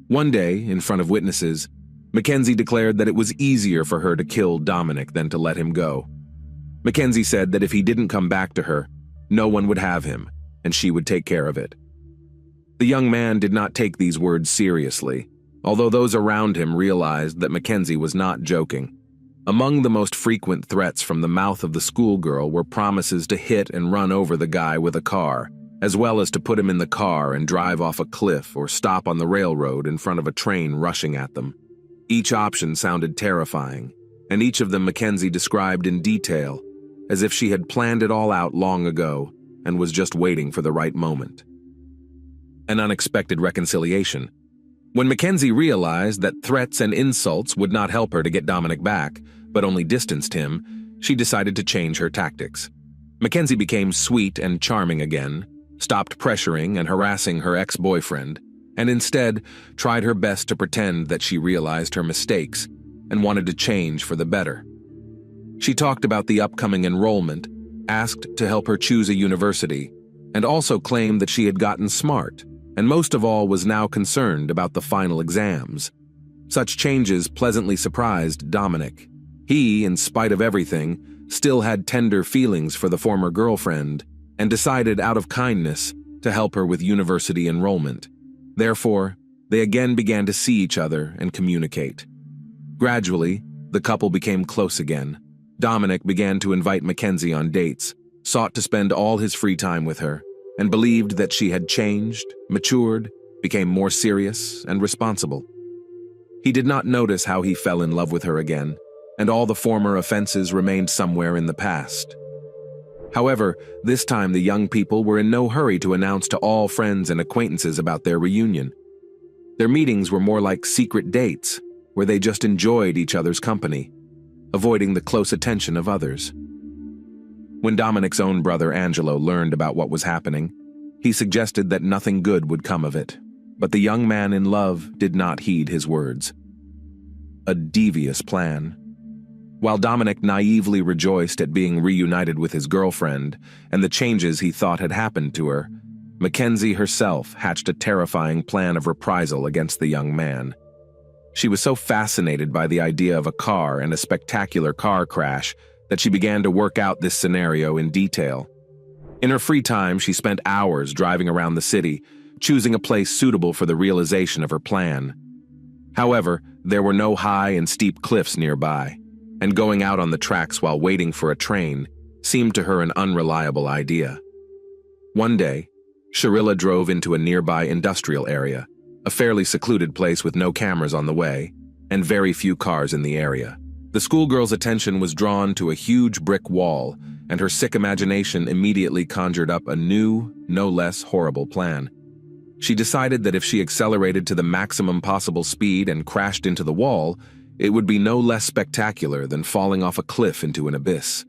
One day, in front of witnesses, Mackenzie declared that it was easier for her to kill Dominic than to let him go. Mackenzie said that if he didn't come back to her, no one would have him, and she would take care of it. The young man did not take these words seriously, although those around him realized that Mackenzie was not joking. Among the most frequent threats from the mouth of the schoolgirl were promises to hit and run over the guy with a car, as well as to put him in the car and drive off a cliff or stop on the railroad in front of a train rushing at them. Each option sounded terrifying, and each of them Mackenzie described in detail, as if she had planned it all out long ago and was just waiting for the right moment. An unexpected reconciliation. When Mackenzie realized that threats and insults would not help her to get Dominic back, but only distanced him, she decided to change her tactics. Mackenzie became sweet and charming again, stopped pressuring and harassing her ex-boyfriend, and instead tried her best to pretend that she realized her mistakes and wanted to change for the better. She talked about the upcoming enrollment, asked to help her choose a university, and also claimed that she had gotten smart, and most of all was now concerned about the final exams. Such changes pleasantly surprised Dominic. He, in spite of everything, still had tender feelings for the former girlfriend and decided out of kindness to help her with university enrollment. Therefore, they again began to see each other and communicate. Gradually, the couple became close again. Dominic began to invite Mackenzie on dates, sought to spend all his free time with her, and believed that she had changed, matured, became more serious and responsible. He did not notice how he fell in love with her again, and all the former offenses remained somewhere in the past. However, this time the young people were in no hurry to announce to all friends and acquaintances about their reunion. Their meetings were more like secret dates, where they just enjoyed each other's company, avoiding the close attention of others. When Dominic's own brother Angelo learned about what was happening, he suggested that nothing good would come of it, but the young man in love did not heed his words. A devious plan. While Dominic naively rejoiced at being reunited with his girlfriend and the changes he thought had happened to her, Mackenzie herself hatched a terrifying plan of reprisal against the young man. She was so fascinated by the idea of a car and a spectacular car crash that she began to work out this scenario in detail. In her free time, she spent hours driving around the city, choosing a place suitable for the realization of her plan. However, there were no high and steep cliffs nearby, and going out on the tracks while waiting for a train seemed to her an unreliable idea. One day, Sharilla drove into a nearby industrial area, a fairly secluded place with no cameras on the way, and very few cars in the area. The schoolgirl's attention was drawn to a huge brick wall, and her sick imagination immediately conjured up a new, no less horrible plan. She decided that if she accelerated to the maximum possible speed and crashed into the wall, it would be no less spectacular than falling off a cliff into an abyss.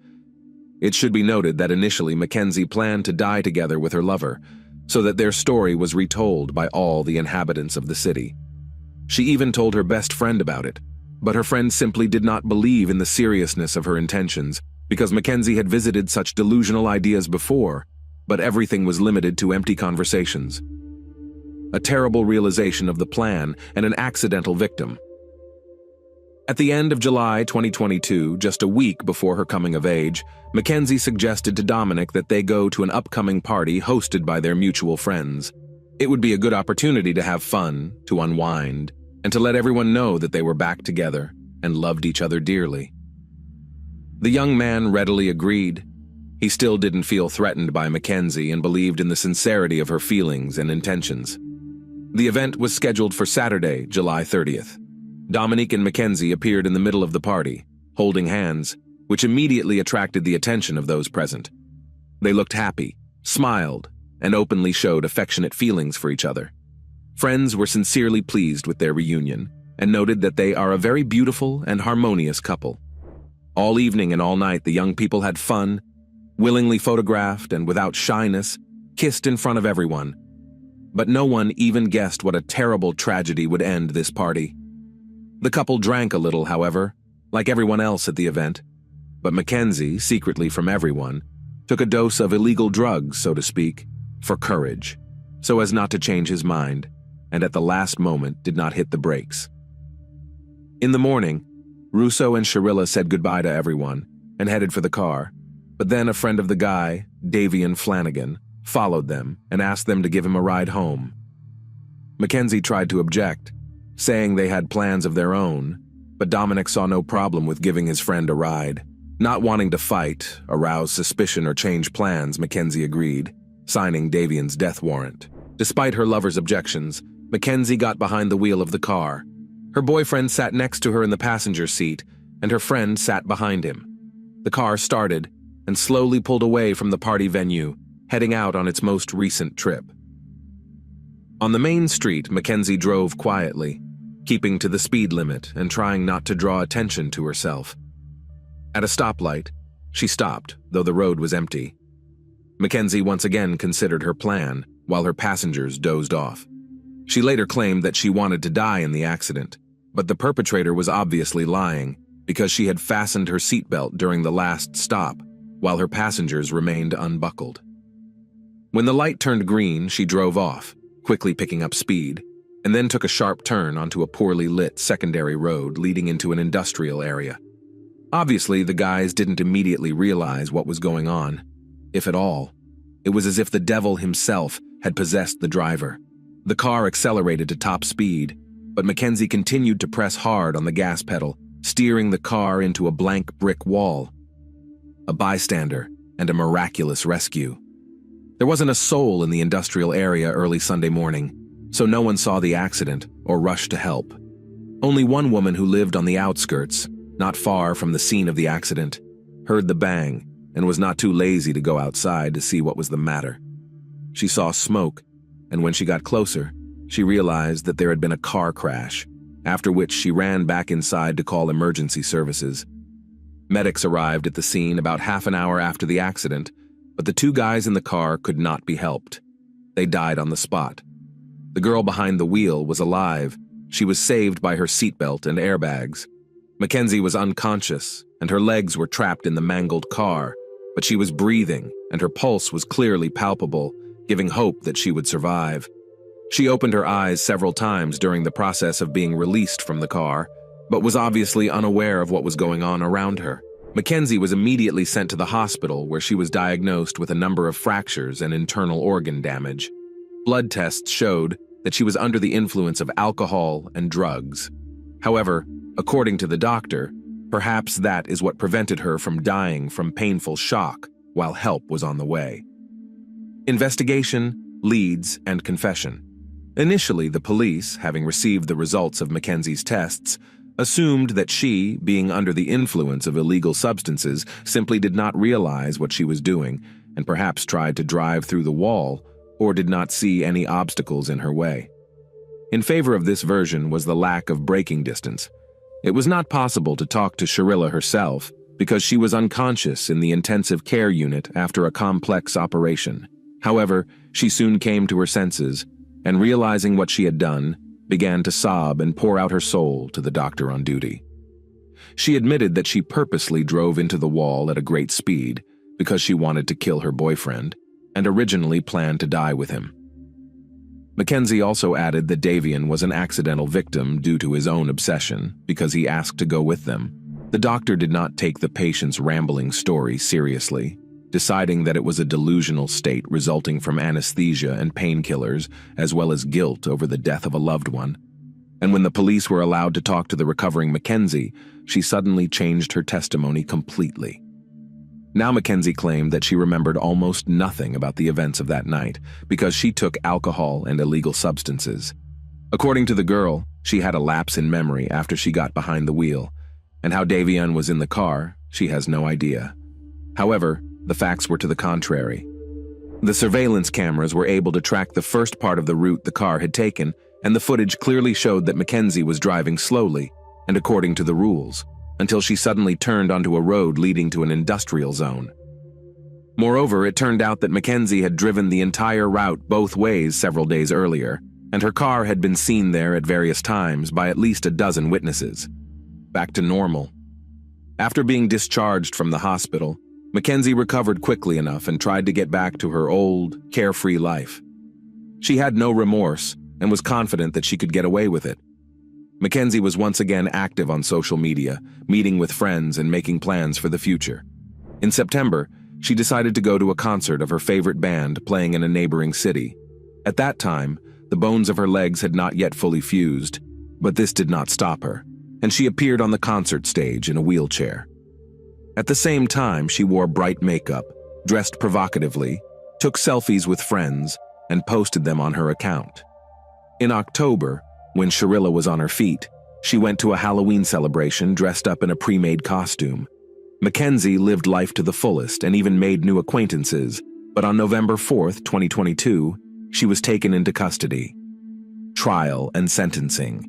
It should be noted that initially Mackenzie planned to die together with her lover, so that their story was retold by all the inhabitants of the city. She even told her best friend about it, but her friend simply did not believe in the seriousness of her intentions because Mackenzie had visited such delusional ideas before, but everything was limited to empty conversations. A terrible realization of the plan and an accidental victim. At the end of July 2022, just a week before her coming of age, Mackenzie suggested to Dominic that they go to an upcoming party hosted by their mutual friends. It would be a good opportunity to have fun, to unwind, and to let everyone know that they were back together and loved each other dearly. The young man readily agreed. He still didn't feel threatened by Mackenzie and believed in the sincerity of her feelings and intentions. The event was scheduled for Saturday, July 30th. Dominic and Mackenzie appeared in the middle of the party, holding hands, which immediately attracted the attention of those present. They looked happy, smiled, and openly showed affectionate feelings for each other. Friends were sincerely pleased with their reunion and noted that they are a very beautiful and harmonious couple. All evening and all night, the young people had fun, willingly photographed and without shyness, kissed in front of everyone. But no one even guessed what a terrible tragedy would end this party. The couple drank a little, however, like everyone else at the event, but Mackenzie, secretly from everyone, took a dose of illegal drugs, so to speak, for courage, so as not to change his mind, and at the last moment did not hit the brakes. In the morning, Russo and Sharilla said goodbye to everyone and headed for the car, but then a friend of the guy, Davian Flanagan, followed them and asked them to give him a ride home. Mackenzie tried to object, saying they had plans of their own, but Dominic saw no problem with giving his friend a ride. Not wanting to fight, arouse suspicion, or change plans, Mackenzie agreed, signing Davian's death warrant. Despite her lover's objections, Mackenzie got behind the wheel of the car. Her boyfriend sat next to her in the passenger seat, and her friend sat behind him. The car started and slowly pulled away from the party venue, heading out on its most recent trip. On the main street, Mackenzie drove quietly, keeping to the speed limit and trying not to draw attention to herself. At a stoplight, she stopped, though the road was empty, Mackenzie once again considered her plan, while her passengers dozed off. She later claimed that she wanted to die in the accident, but the perpetrator was obviously lying because she had fastened her seatbelt during the last stop, while her passengers remained unbuckled. When the light turned green, she drove off, quickly picking up speed, and then took a sharp turn onto a poorly lit secondary road leading into an industrial area. Obviously, the guys didn't immediately realize what was going on, if at all. It was as if the devil himself had possessed the driver. The car accelerated to top speed, but Mackenzie continued to press hard on the gas pedal, steering the car into a blank brick wall. A bystander and a miraculous rescue. There wasn't a soul in the industrial area early Sunday morning, so no one saw the accident or rushed to help. Only one woman who lived on the outskirts, not far from the scene of the accident, heard the bang and was not too lazy to go outside to see what was the matter. She saw smoke, and when she got closer, she realized that there had been a car crash, after which she ran back inside to call emergency services. Medics arrived at the scene about half an hour after the accident, but the two guys in the car could not be helped. They died on the spot. The girl behind the wheel was alive. She was saved by her seatbelt and airbags. Mackenzie was unconscious, and her legs were trapped in the mangled car, but she was breathing, and her pulse was clearly palpable, giving hope that she would survive. She opened her eyes several times during the process of being released from the car, but was obviously unaware of what was going on around her. Mackenzie was immediately sent to the hospital, where she was diagnosed with a number of fractures and internal organ damage. Blood tests showed that she was under the influence of alcohol and drugs. However, according to the doctor, perhaps that is what prevented her from dying from painful shock while help was on the way. Investigation, leads, and confession. Initially, the police, having received the results of Mackenzie's tests, assumed that she, being under the influence of illegal substances, simply did not realize what she was doing and perhaps tried to drive through the wall or did not see any obstacles in her way. In favor of this version was the lack of braking distance. It was not possible to talk to Sharilla herself because she was unconscious in the intensive care unit after a complex operation. However, she soon came to her senses and, realizing what she had done, began to sob and pour out her soul to the doctor on duty. She admitted that she purposely drove into the wall at a great speed because she wanted to kill her boyfriend and originally planned to die with him. Mackenzie also added that Davian was an accidental victim due to his own obsession because he asked to go with them. The doctor did not take the patient's rambling story seriously, deciding that it was a delusional state resulting from anesthesia and painkillers, as well as guilt over the death of a loved one. And when the police were allowed to talk to the recovering Mackenzie, she suddenly changed her testimony completely. Now Mackenzie claimed that she remembered almost nothing about the events of that night because she took alcohol and illegal substances. According to the girl, she had a lapse in memory after she got behind the wheel, and how Davian was in the car, she has no idea. However, the facts were to the contrary. The surveillance cameras were able to track the first part of the route the car had taken, and the footage clearly showed that Mackenzie was driving slowly and according to the rules, until she suddenly turned onto a road leading to an industrial zone. Moreover, it turned out that Mackenzie had driven the entire route both ways several days earlier, and her car had been seen there at various times by at least a dozen witnesses. Back to normal. After being discharged from the hospital, Mackenzie recovered quickly enough and tried to get back to her old, carefree life. She had no remorse and was confident that she could get away with it. Mackenzie was once again active on social media, meeting with friends and making plans for the future. In September, she decided to go to a concert of her favorite band playing in a neighboring city. At that time, the bones of her legs had not yet fully fused, but this did not stop her, and she appeared on the concert stage in a wheelchair. At the same time, she wore bright makeup, dressed provocatively, took selfies with friends, and posted them on her account. In October, when Sharilla was on her feet, she went to a Halloween celebration dressed up in a pre-made costume. Mackenzie lived life to the fullest and even made new acquaintances, but on November 4th, 2022, she was taken into custody. Trial and sentencing.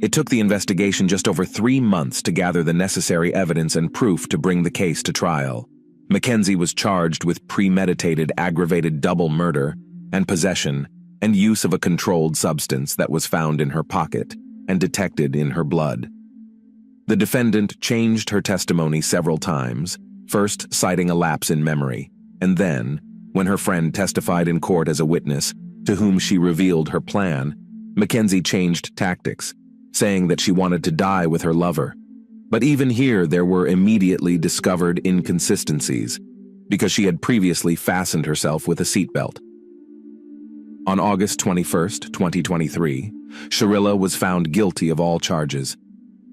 It took the investigation just over 3 months to gather the necessary evidence and proof to bring the case to trial. Mackenzie was charged with premeditated aggravated double murder and possession and use of a controlled substance that was found in her pocket and detected in her blood. The defendant changed her testimony several times, first citing a lapse in memory, and then, when her friend testified in court as a witness to whom she revealed her plan, Mackenzie changed tactics, saying that she wanted to die with her lover. But even here there were immediately discovered inconsistencies, because she had previously fastened herself with a seatbelt. On August 21, 2023, Sharilla was found guilty of all charges.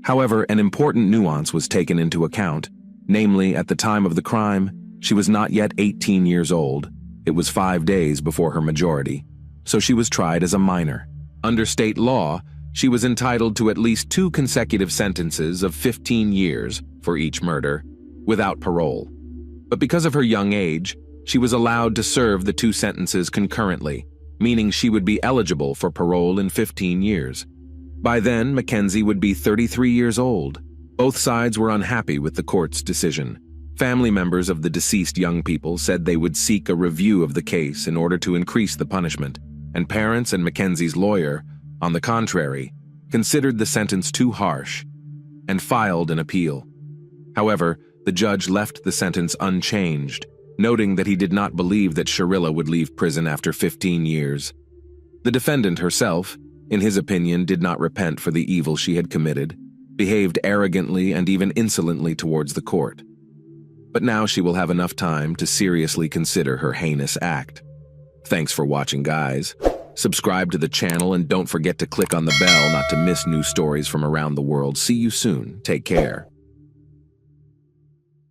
However, an important nuance was taken into account, namely, at the time of the crime, she was not yet 18 years old. It was 5 days before her majority, so she was tried as a minor. Under state law, she was entitled to at least 2 consecutive sentences of 15 years for each murder, without parole. But because of her young age, she was allowed to serve the 2 sentences concurrently, meaning she would be eligible for parole in 15 years. By then, Mackenzie would be 33 years old. Both sides were unhappy with the court's decision. Family members of the deceased young people said they would seek a review of the case in order to increase the punishment, and parents and Mackenzie's lawyer, on the contrary, considered the sentence too harsh and filed an appeal. However, the judge left the sentence unchanged, noting that he did not believe that Sharilla would leave prison after 15 years. The defendant herself, in his opinion, did not repent for the evil she had committed, behaved arrogantly and even insolently towards the court. But now she will have enough time to seriously consider her heinous act. Thanks for watching, guys. Subscribe to the channel and don't forget to click on the bell not to miss new stories from around the world. See you soon. Take care.